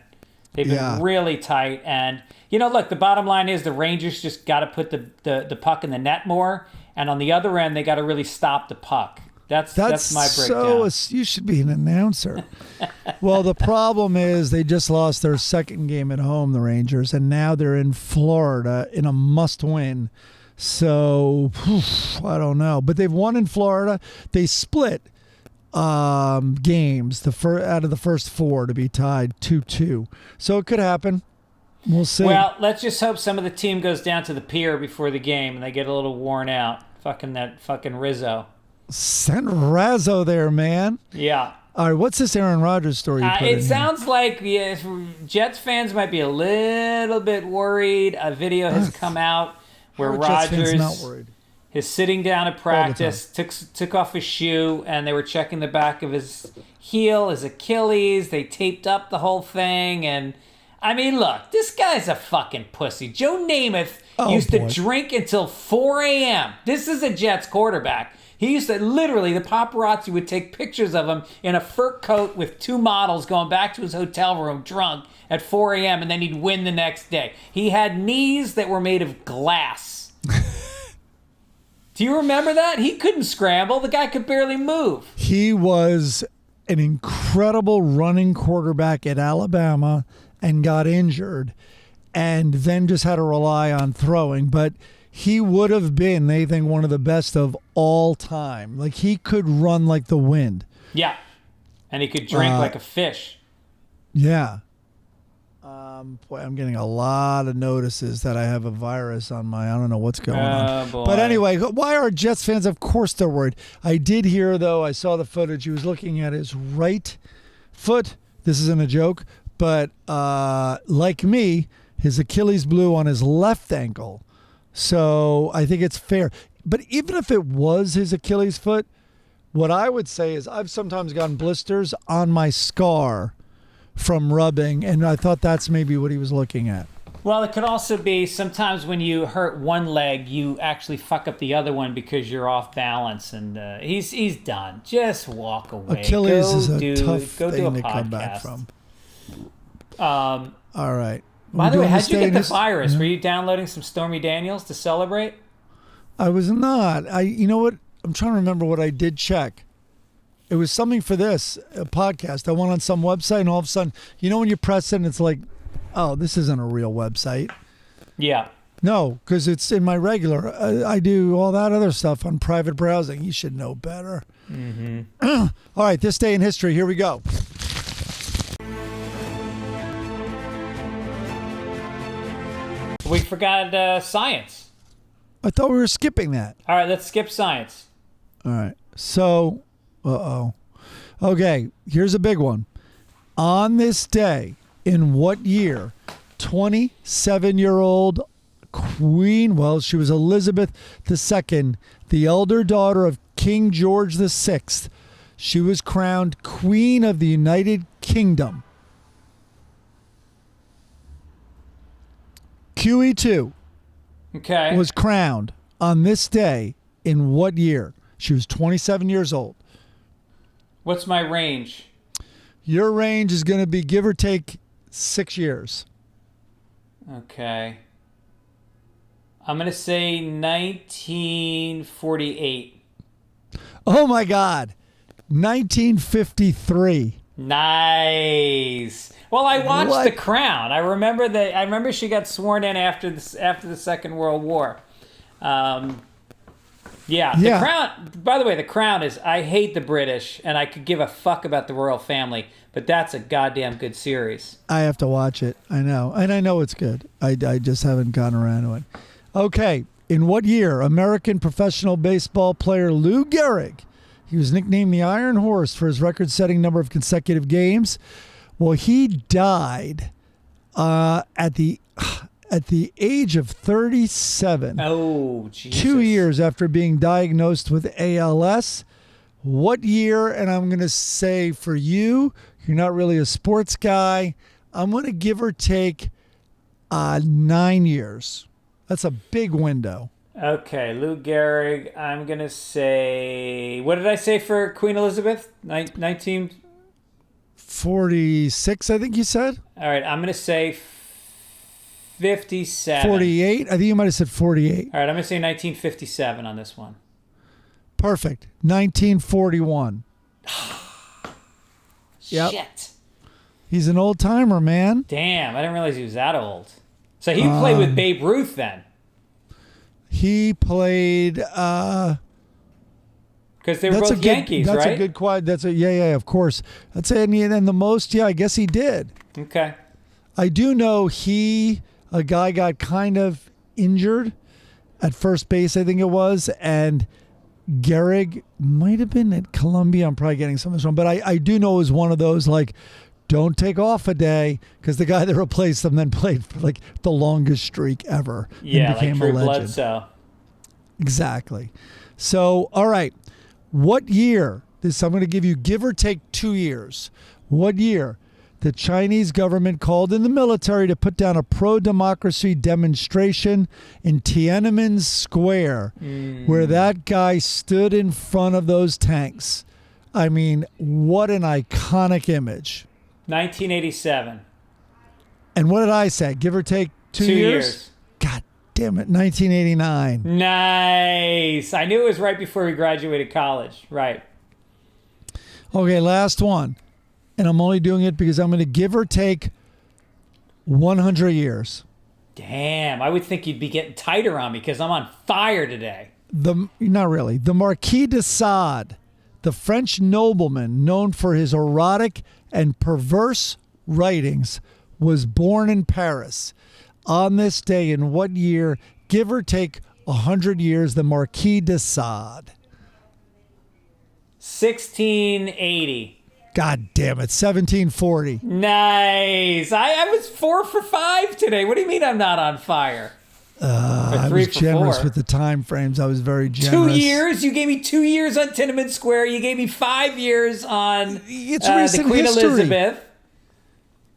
They've been really tight, and look, the bottom line is the Rangers just got to put the puck in the net more, and on the other end, they got to really stop the puck. That's my breakdown. So you should be an announcer. Well, the problem is they just lost their second game at home, the Rangers, and now they're in Florida in a must-win. So I don't know, but they've won in Florida. They split games out of the first 4 to be tied 2-2. So it could happen. We'll see. Well, let's just hope some of the team goes down to the pier before the game and they get a little worn out. Fucking Rizzo. Send Razzo there, man. Yeah. All right, what's this Aaron Rodgers story you put in It sounds like Jets fans might be a little bit worried. A video has come out where Jets fans Rodgers not worried? is sitting down at practice, took off his shoe, and they were checking the back of his heel, his Achilles. They taped up the whole thing, and I mean, look, this guy's a fucking pussy. Joe Namath used to drink until 4 a.m. This is a Jets quarterback. He used to literally, the paparazzi would take pictures of him in a fur coat with 2 models going back to his hotel room drunk at 4 a.m. and then he'd win the next day. He had knees that were made of glass. Do you remember that? He couldn't scramble. The guy could barely move. He was an incredible running quarterback at Alabama and got injured and then just had to rely on throwing. But he would have been, they think, one of the best of all time. Like, he could run like the wind. Yeah. And he could drink like a fish. Yeah. Boy, I'm getting a lot of notices that I have a virus on my, I don't know what's going on. Boy. But anyway, why are Jets fans? Of course they're worried. I did hear, though, I saw the footage. He was looking at his right foot. This isn't a joke. But like me, his Achilles blew on his left ankle. So I think it's fair. But even if it was his Achilles foot, what I would say is I've sometimes gotten blisters on my scar from rubbing, and I thought that's maybe what he was looking at. Well, it could also be sometimes when you hurt one leg, you actually fuck up the other one because you're off balance, and he's done. Just walk away. Achilles is a tough thing to come back from. All right. By the way, how'd you get the virus? Were you downloading some Stormy Daniels to celebrate? I was not. You know what? I'm trying to remember what I did check. It was something for this podcast. I went on some website, and all of a sudden, you know when you press it, and it's like, oh, this isn't a real website. Yeah. No, because it's in my regular. I do all that other stuff on private browsing. You should know better. Mm-hmm. All right, this day in history. Here we go. We forgot science. I thought we were skipping that. All right, let's skip science. All right. So, okay, here's a big one. On this day, in what year, 27-year-old Queen, well, she was Elizabeth II, the elder daughter of King George VI. She was crowned Queen of the United Kingdom. QE2 was crowned on this day in what year? She was 27 years old. What's my range? Your range is going to be give or take 6 years. Okay. I'm going to say 1948. Oh, my God. 1953. Nice. Well, I watched The Crown. I remember she got sworn in after the Second World War. The Crown. By the way, The Crown is. I hate the British, and I could give a fuck about the royal family, but that's a goddamn good series. I have to watch it. I know, and I know it's good. I just haven't gotten around to it. Okay, in what year American professional baseball player Lou Gehrig? He was nicknamed the Iron Horse for his record-setting number of consecutive games. Well, he died at the age of 37. Oh, Jesus. 2 years after being diagnosed with ALS. What year? And I'm going to say for you, you're not really a sports guy. I'm going to give or take 9 years. That's a big window. Okay, Lou Gehrig, I'm going to say... What did I say for Queen Elizabeth? 1946, I think you said? All right, I'm going to say 57. 48? I think you might have said 48. All right, I'm going to say 1957 on this one. Perfect. 1941. Yep. Shit. He's an old timer, man. Damn, I didn't realize he was that old. So he played with Babe Ruth then? He played... Because they were both Yankees, right? right? That's a good quad. Yeah, of course. That's it. And the most, I guess he did. Okay. I do know a guy got kind of injured at first base, I think it was, and Gehrig might have been at Columbia. I'm probably getting some of this wrong, but I do know it was one of those, like, don't take off a day, because the guy that replaced him then played for like the longest streak ever. Yeah, and became like Drew a legend. Bledsoe. Exactly. So, all right. What year? I'm going to give you give or take 2 years. What year the Chinese government called in the military to put down a pro-democracy demonstration in Tiananmen Square, where that guy stood in front of those tanks. I mean, what an iconic image. 1987. And what did I say? Give or take 2 years? God damn it, 1989. Nice. I knew it was right before we graduated college. Right. Okay, last one. And I'm only doing it because I'm going to give or take 100 years. Damn, I would think you'd be getting tighter on me because I'm on fire today. Not really. The Marquis de Sade, the French nobleman known for his erotic and perverse writings, was born in Paris. On this day, in what year, give or take 100 years, the Marquis de Sade? 1680. God damn it, 1740. Nice. I was 4 for 5 today. What do you mean I'm not on fire? I was generous with the time frames. I was very generous. 2 years? You gave me 2 years on Tiananmen Square. You gave me 5 years on recent the Queen history. Elizabeth.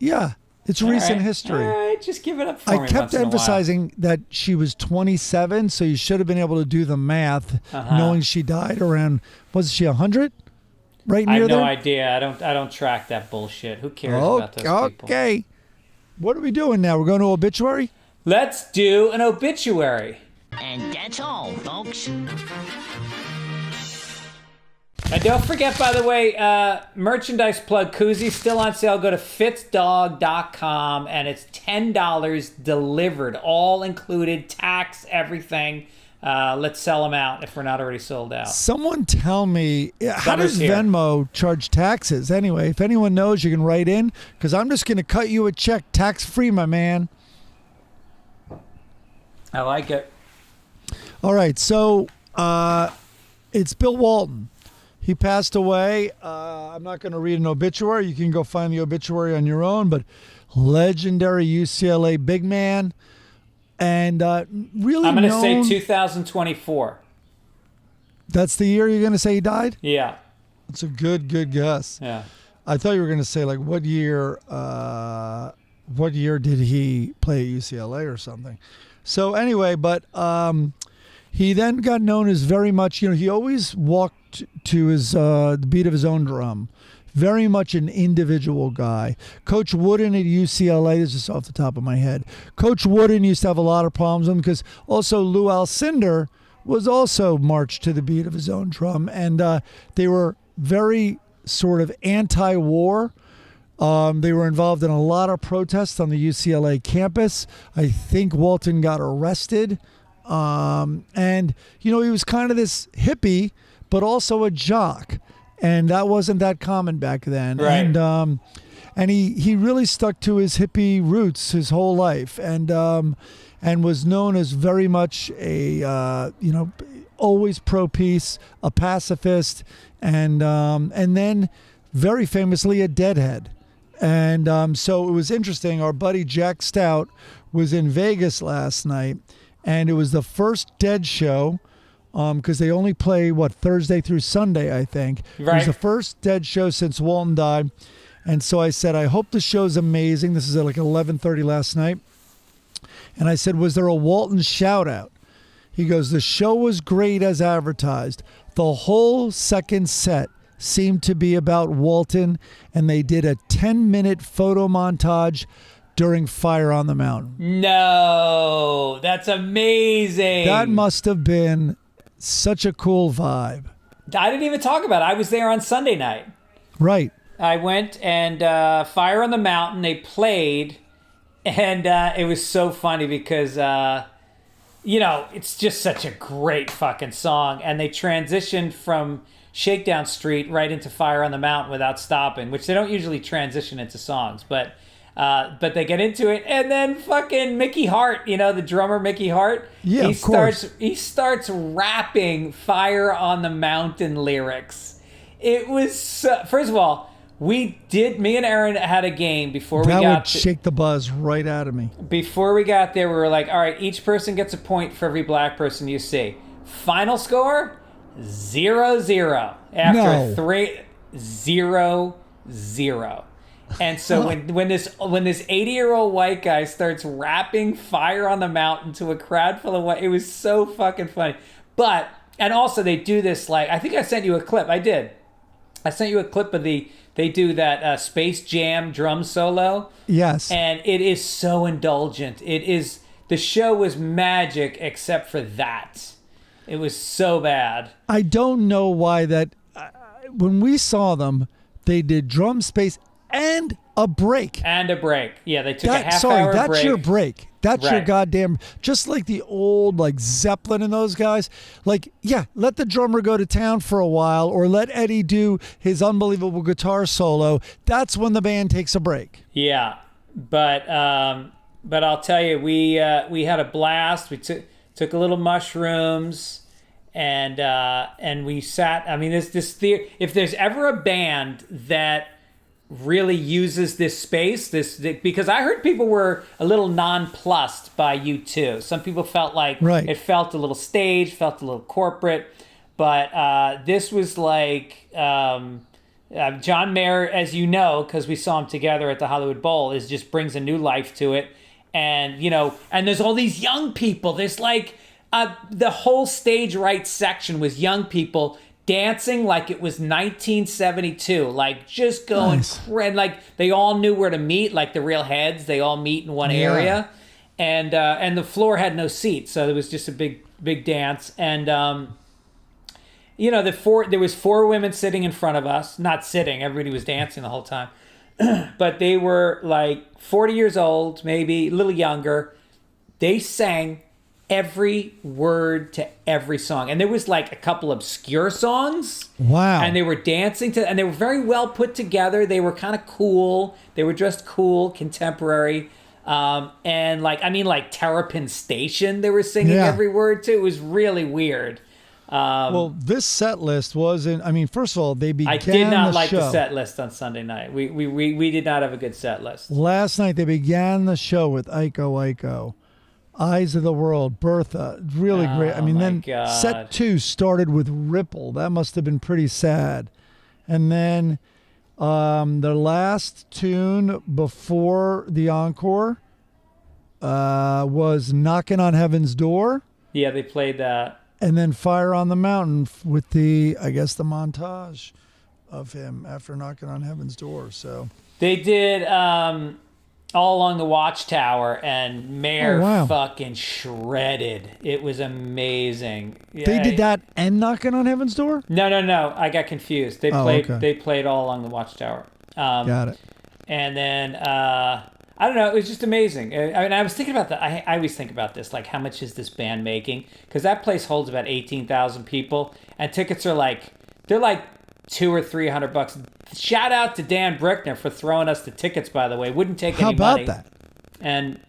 Yeah, it's recent history. All right, just give it up for me. I kept emphasizing that she was 27, so you should have been able to do the math, knowing she died around, was she 100? Right near there? I have no idea. I don't track that bullshit. Who cares about those people? Okay. What are we doing now? We're going to obituary? Let's do an obituary. And that's all, folks. And don't forget, by the way, merchandise plug koozies still on sale. Go to fitzdog.com and it's $10 delivered, all included, tax, everything. Let's sell them out if we're not already sold out. Someone tell me, how does here. Venmo charge taxes? Anyway, if anyone knows, you can write in, because I'm just going to cut you a check tax-free, my man. I like it. All right, so it's Bill Walton. He passed away. I'm not going to read an obituary. You can go find the obituary on your own, but legendary UCLA big man. And really I'm going to known, say 2024. That's the year you're going to say he died? Yeah. That's a good guess. Yeah. I thought you were going to say, like, what year did he play at UCLA or something? So anyway, but he then got known as very much, he always walked to his the beat of his own drum. Very much an individual guy. Coach Wooden at UCLA, this is off the top of my head. Coach Wooden used to have a lot of problems with him because also Lou Alcindor was also marched to the beat of his own drum. And they were very sort of anti-war. They were involved in a lot of protests on the UCLA campus. I think Walton got arrested. And, he was kind of this hippie, but also a jock. And that wasn't that common back then. Right. And he really stuck to his hippie roots his whole life, and was known as very much a always pro peace, a pacifist, and then very famously a deadhead. And so it was interesting. Our buddy Jack Stout was in Vegas last night, and it was the first Dead show. Because they only play, Thursday through Sunday, I think. Right. It was the first Dead show since Walton died. And so I said, I hope the show's amazing. This is at like 11:30 last night. And I said, was there a Walton shout out? He goes, the show was great as advertised. The whole second set seemed to be about Walton, and they did a 10-minute photo montage during Fire on the Mountain. No, that's amazing. That must have been such a cool vibe. I didn't even talk about it. I was there on Sunday night. Right. I went and Fire on the Mountain, they played, and it was so funny because, it's just such a great fucking song. And they transitioned from Shakedown Street right into Fire on the Mountain without stopping, which they don't usually transition into songs, but they get into it, and then fucking Mickey Hart, the drummer Mickey Hart, yeah, he starts rapping Fire on the Mountain lyrics. It was first of all, me and Aaron had a game before that would shake the buzz right out of me. Before we got there, we were like, all right, each person gets a point for every black person you see. Final score 0-0 after 3-0-0. And so when this 80-year-old white guy starts rapping "Fire on the Mountain" to a crowd full of white, it was so fucking funny. But and also they do this like I think I sent you a clip. I did. I sent you a clip of they do that Space Jam drum solo. Yes. And it is so indulgent. The show was magic except for that. It was so bad. I don't know why that. When we saw them, they did drum space and a break. Yeah, they took a half sorry, hour that's break. your break. That's your Right. goddamn. Just like the old like Zeppelin and those guys. Like, yeah, let the drummer go to town for a while, or let Eddie do his unbelievable guitar solo. That's when the band takes a break. Yeah, but I'll tell you, we had a blast. We took a little mushrooms. And we sat. I mean, this theory. If there's ever a band that really uses this space, because I heard people were a little nonplussed by U2. Some people felt like it felt a little staged, felt a little corporate, but this was like John Mayer, as you know, because we saw him together at the Hollywood Bowl, just brings a new life to it, and and there's all these young people. There's like. The whole stage right section was young people dancing like it was 1972, like just going crazy. Like they all knew where to meet, like the real heads. They all meet in one area, and the floor had no seats, so there was just a big dance. And there was 4 women sitting in front of us, not sitting. Everybody was dancing the whole time, but they were like 40 years old, maybe a little younger. They sang every word to every song, and there was like a couple obscure songs. Wow. And they were dancing to, and they were very well put together. They were kind of cool. They were dressed cool, contemporary, and like Terrapin Station they were singing every word to. It was really weird. Well, this set list wasn't. I mean, first of all, they began. I did not like show. the set list on Sunday night. We did not have a good set list. Last night they began the show with Iko, Eyes of the World, Bertha, really great. I mean, then God. set 2 started with Ripple. That must have been pretty sad. And then the last tune before the encore was Knocking on Heaven's Door. Yeah, they played that. And then Fire on the Mountain with the montage of him after knocking on Heaven's Door. So they did All Along the Watchtower, and Mayer fucking shredded. It was amazing. Yeah, they did that and Knocking on Heaven's Door? No. I got confused. They played All Along the Watchtower. Got it. And then I don't know. It was just amazing. I was thinking about that. I always think about this, like how much is this band making? Because that place holds about 18,000 people, and tickets are like $200 or $300. Shout out to Dan Brickner for throwing us the tickets, by the way. Wouldn't take any money. How about that?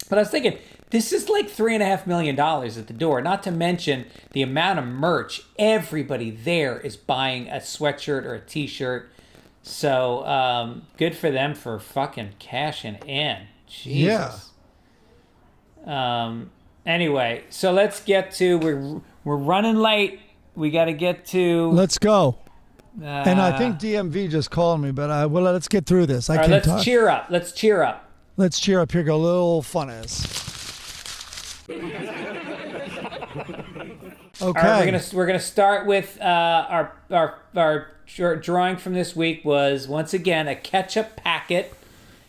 But I was thinking, this is like $3.5 million at the door. Not to mention the amount of merch. Everybody there is buying a sweatshirt or a T-shirt. So good for them for fucking cashing in. Jesus. Yeah. Anyway, so let's get to we're running late. We got to get to. Let's go. And I think DMV just called me, but let's get through this. I can't talk. Cheer up. Let's cheer up. Let's cheer up. Here go little fun is. Okay. All right, we're gonna start with our drawing from this week was once again a ketchup packet.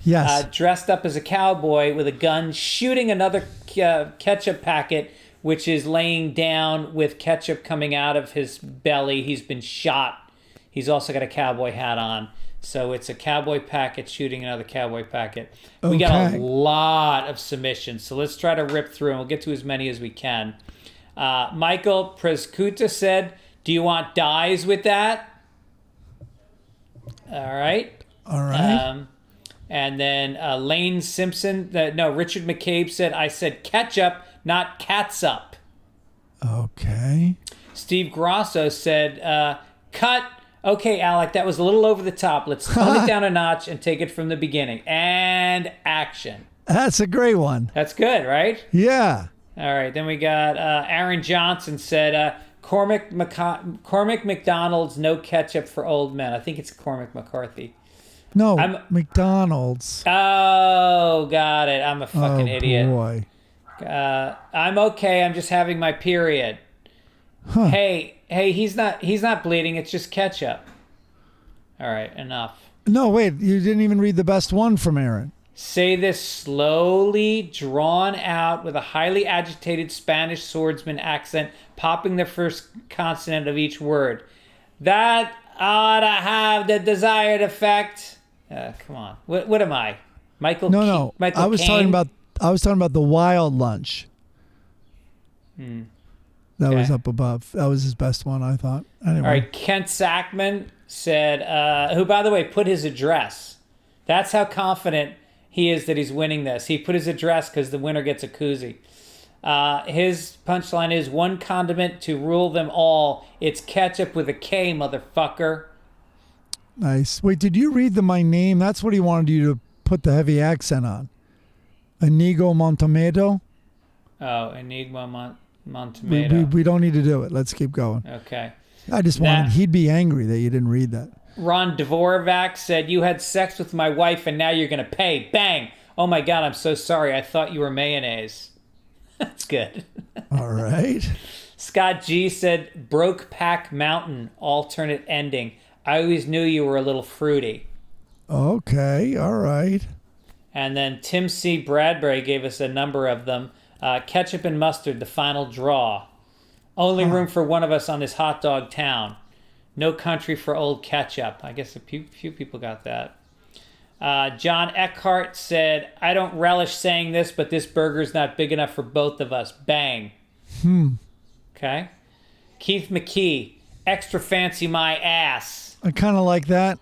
Yes. Dressed up as a cowboy with a gun, shooting another ketchup packet, which is laying down with ketchup coming out of his belly. He's been shot. He's also got a cowboy hat on. So it's a cowboy packet shooting another cowboy packet. Okay. We got a lot of submissions, so let's try to rip through, and we'll get to as many as we can. Michael Prescuta said, "Do you want dyes with that?" All right. And then Lane Simpson, Richard McCabe said, "I said ketchup, not catsup." Okay. Steve Grosso said, "Cut. Okay, Alec, that was a little over the top. Let's tone it down a notch and take it from the beginning." And action. That's a great one. That's good, right? Yeah. All right, then we got Aaron Johnson said, Cormac McDonald's, no ketchup for old men. I think it's Cormac McCarthy. No, I'm- McDonald's. Oh, got it. I'm a fucking idiot. Boy. I'm okay. I'm just having my period. Huh. Hey, he's not bleeding. It's just ketchup. All right, enough. No, wait. You didn't even read the best one from Aaron. Say this slowly, drawn out, with a highly agitated Spanish swordsman accent, popping the first consonant of each word. That ought to have the desired effect. Come on. What am I? Michael? No. Michael I was Caine? talking about the Wild Lunch. That was Okay. up above. That was his best one, I thought. Anyway. All right, Kent Sackman said, who, by the way, put his address. That's how confident he is that he's winning this. He put his address because the winner gets a koozie. His punchline is, one condiment to rule them all. It's ketchup with a K, motherfucker. Nice. Wait, did you read my name? That's what he wanted you to put the heavy accent on. Inigo Montomedo? Oh, Enigma Montomato. We don't need to do it. Let's keep going. Okay. I just wanted, he'd be angry that you didn't read that. Ron Dvorak said, you had sex with my wife and now you're going to pay. Bang. Oh my God, I'm so sorry. I thought you were mayonnaise. That's good. All right. Scott G said, Brokeback Mountain, alternate ending. I always knew you were a little fruity. Okay. All right. And then Tim C. Bradbury gave us a number of them. Ketchup and mustard, the final draw. Only room for one of us on this hot dog town. No country for old ketchup. I guess a few people got that. John Eckhart said, I don't relish saying this, but this burger's not big enough for both of us. Bang. Okay. Keith McKee, extra fancy my ass. I kind of like that.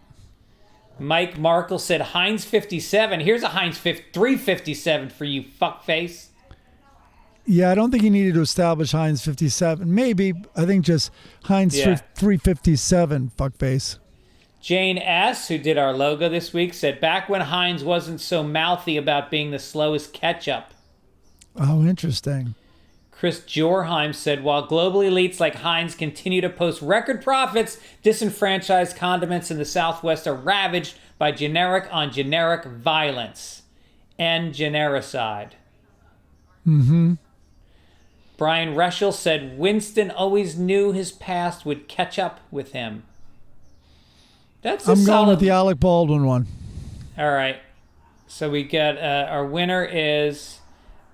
Mike Markle said, Heinz 57. Here's a Heinz 357 for you, fuckface. Yeah, I don't think he needed to establish Heinz 57. Maybe. I think just Heinz 357, fuckface. Jane S., who did our logo this week, said, back when Heinz wasn't so mouthy about being the slowest ketchup. Oh, interesting. Chris Jorheim said, while global elites like Heinz continue to post record profits, disenfranchised condiments in the Southwest are ravaged by generic on generic violence and genericide. Brian Reschel said, Winston always knew his past would catch up with him. That's I'm going solid. with the Alec Baldwin one. All right. So we got, our winner is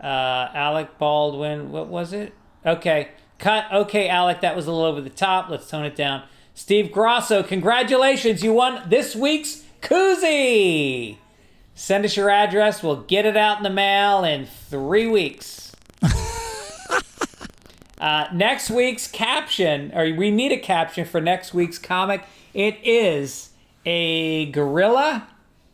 Alec Baldwin. What was it? Okay. Cut. Okay, Alec, that was a little over the top. Let's tone it down. Steve Grosso, congratulations. You won this week's koozie. Send us your address. We'll get it out in the mail in 3 weeks. Next week's caption, or we need a caption for next week's comic. It is a gorilla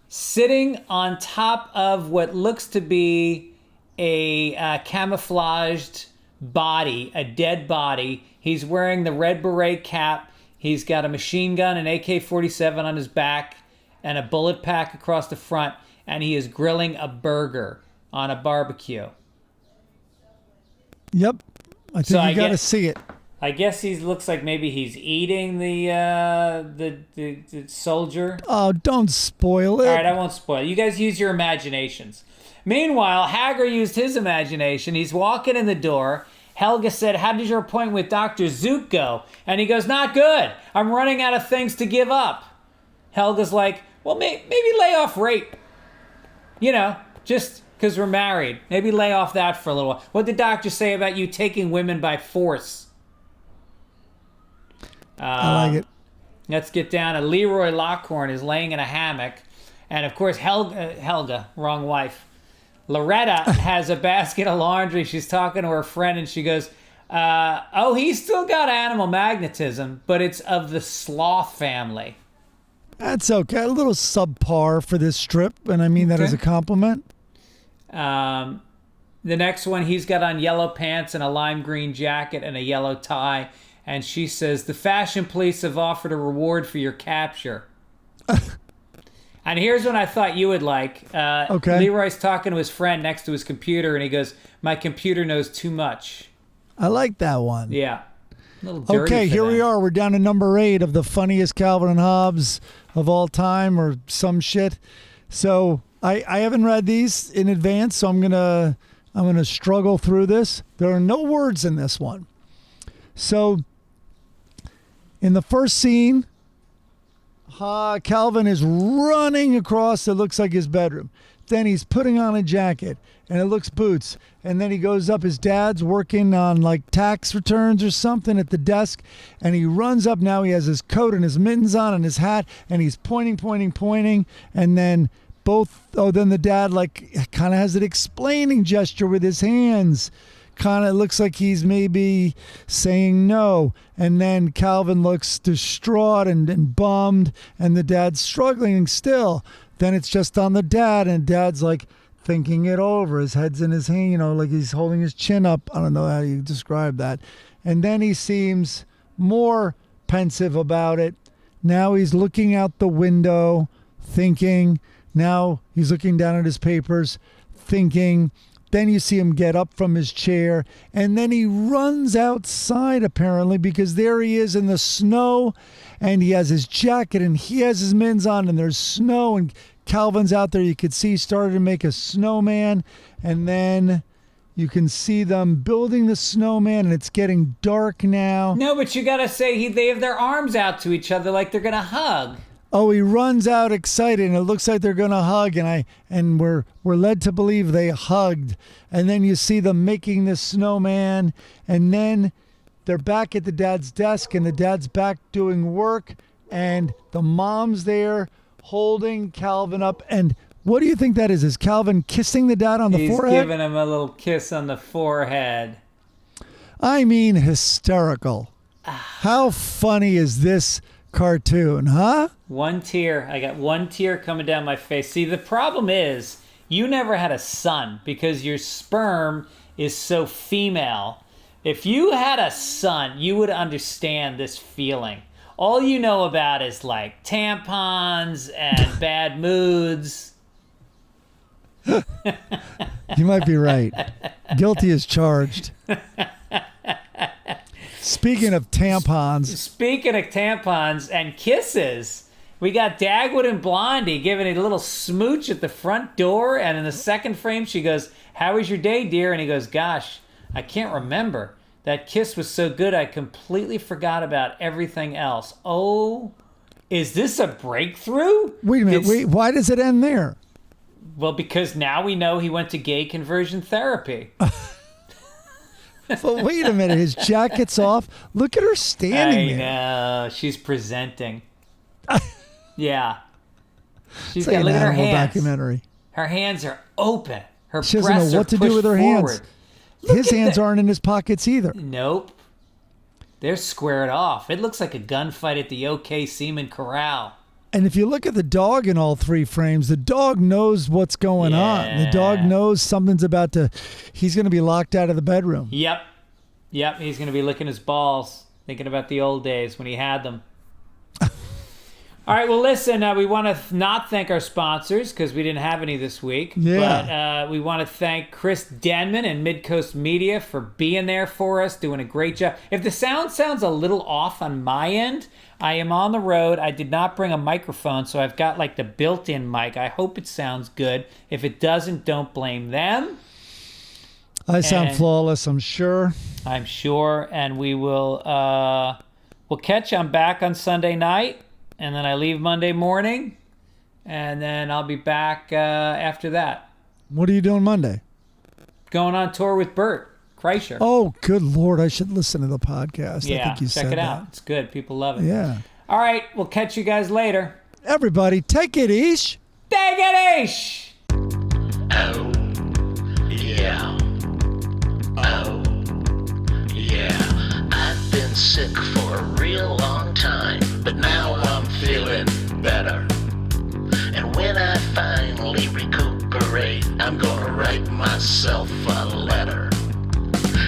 sitting on top of what looks to be a camouflaged body, a dead body. He's wearing the red beret cap. He's got a machine gun, an AK-47 on his back, and a bullet pack across the front, and he is grilling a burger on a barbecue. Yep. I think you got to see it. I guess he looks like maybe he's eating the soldier. Oh, don't spoil it. All right, I won't spoil it. You guys use your imaginations. Meanwhile, Hager used his imagination. He's walking in the door. Helga said, how did your appointment with Dr. Zook go? And he goes, not good. I'm running out of things to give up. Helga's like, well, maybe lay off rape. You know, just because we're married. Maybe lay off that for a little while. What did the doctor say about you taking women by force? I like it. Let's get down to Leroy Lockhorn is laying in a hammock. And, of course, Helga, wrong wife. Loretta has a basket of laundry. She's talking to her friend, and she goes, oh, he's still got animal magnetism, but it's of the sloth family. That's okay. A little subpar for this strip, and I mean that as a compliment. The next one, he's got on yellow pants and a lime green jacket and a yellow tie. And she says, the fashion police have offered a reward for your capture. And here's one I thought you would like. Okay. Leroy's talking to his friend next to his computer, and he goes, my computer knows too much. I like that one. Yeah. little dirty Okay, for here we them. are. We're down to number 8 of the funniest Calvin and Hobbes of all time, or some shit. So I haven't read these in advance, so I'm gonna struggle through this. There are no words in this one. So in the first scene, Calvin is running across, it looks like his bedroom. Then he's putting on a jacket, and it looks boots. And then he goes up, his dad's working on like tax returns or something at the desk, and he runs up. Now he has his coat and his mittens on and his hat, and he's pointing. And then then the dad like kind of has an explaining gesture with his hands. Kind of looks like he's maybe saying no. And then Calvin looks distraught and bummed, and the dad's struggling still. Then it's just on the dad, and dad's like thinking it over. His head's in his hand, like he's holding his chin up. I don't know how you describe that. And then he seems more pensive about it. Now he's looking out the window, thinking. Now he's looking down at his papers, thinking. Then you see him get up from his chair, and then he runs outside apparently, because there he is in the snow, and he has his jacket and he has his mittens on, and there's snow, and Calvin's out there. You could see he started to make a snowman, and then you can see them building the snowman, and it's getting dark now. No, but you gotta say they have their arms out to each other like they're gonna hug. Oh, he runs out excited, and it looks like they're gonna hug, and we're led to believe they hugged. And then you see them making this snowman, and then they're back at the dad's desk, and the dad's back doing work, and the mom's there holding Calvin up. And what do you think that is? Is Calvin kissing the dad on the forehead? He's giving him a little kiss on the forehead. I mean, hysterical. How funny is this cartoon, huh? One tear. I got one tear coming down my face. See, the problem is you never had a son because your sperm is so female. If you had a son, you would understand this feeling. All you know about is like tampons and bad moods. You might be right. Guilty as charged. Speaking of tampons and kisses, we got Dagwood and Blondie giving a little smooch at the front door, and in the second frame she goes, "How was your day, dear?" And he goes, "Gosh, I can't remember. That kiss was so good I completely forgot about everything else." Oh, is this a breakthrough? Wait a minute. Why does it end there? Well, because now we know he went to gay conversion therapy. But wait a minute, his jacket's off. Look at her standing there. I know. She's presenting. Yeah. She's It's like got, an look at her animal hands. documentary. Her hands are open. Her She doesn't breasts know are what to pushed do with her forward. hands. Look His at hands that. aren't in his pockets either. Nope. They're squared off. It looks like a gunfight at the OK Seaman Corral. And if you look at the dog in all 3 frames, the dog knows what's going on. The dog knows something's about to... He's going to be locked out of the bedroom. Yep. He's going to be licking his balls, thinking about the old days when he had them. All right, well, listen, we want to not thank our sponsors because we didn't have any this week. Yeah. But we want to thank Chris Denman and Midcoast Media for being there for us, doing a great job. If the sound sounds a little off on my end, I am on the road. I did not bring a microphone, so I've got like the built-in mic. I hope it sounds good. If it doesn't, don't blame them. I sound flawless, I'm sure. I'm sure, and we will we'll catch you. I'm back on Sunday night, and then I leave Monday morning, and then I'll be back after that. What are you doing Monday? Going on tour with Bert Kreischer. Oh, good Lord. I should listen to the podcast. yeah, I think you check said it out. that. It's good. People love it. Yeah. All right, we'll catch you guys later. Everybody, take it easy. Take it easy. Oh, yeah. Oh, yeah. I've been sick for a real long time, but now I'm feeling better. And when I finally recuperate, I'm gonna write myself a letter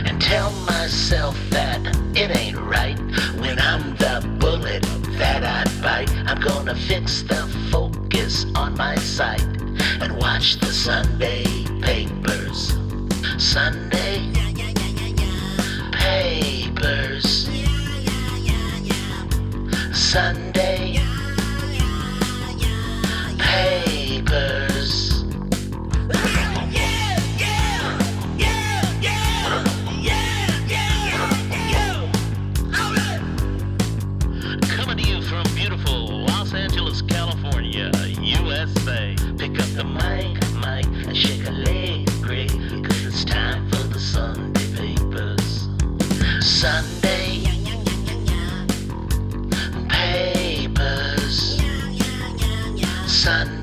and tell myself that it ain't right when I'm the bullet that I bite. I'm gonna fix the focus on my sight and watch the Sunday papers. Sunday papers. Sunday papers. Coming to you from beautiful Los Angeles, California, USA. Pick up the mic, and shake a leg, great, because it's time for the Sunday papers. Sunday papers. Sunday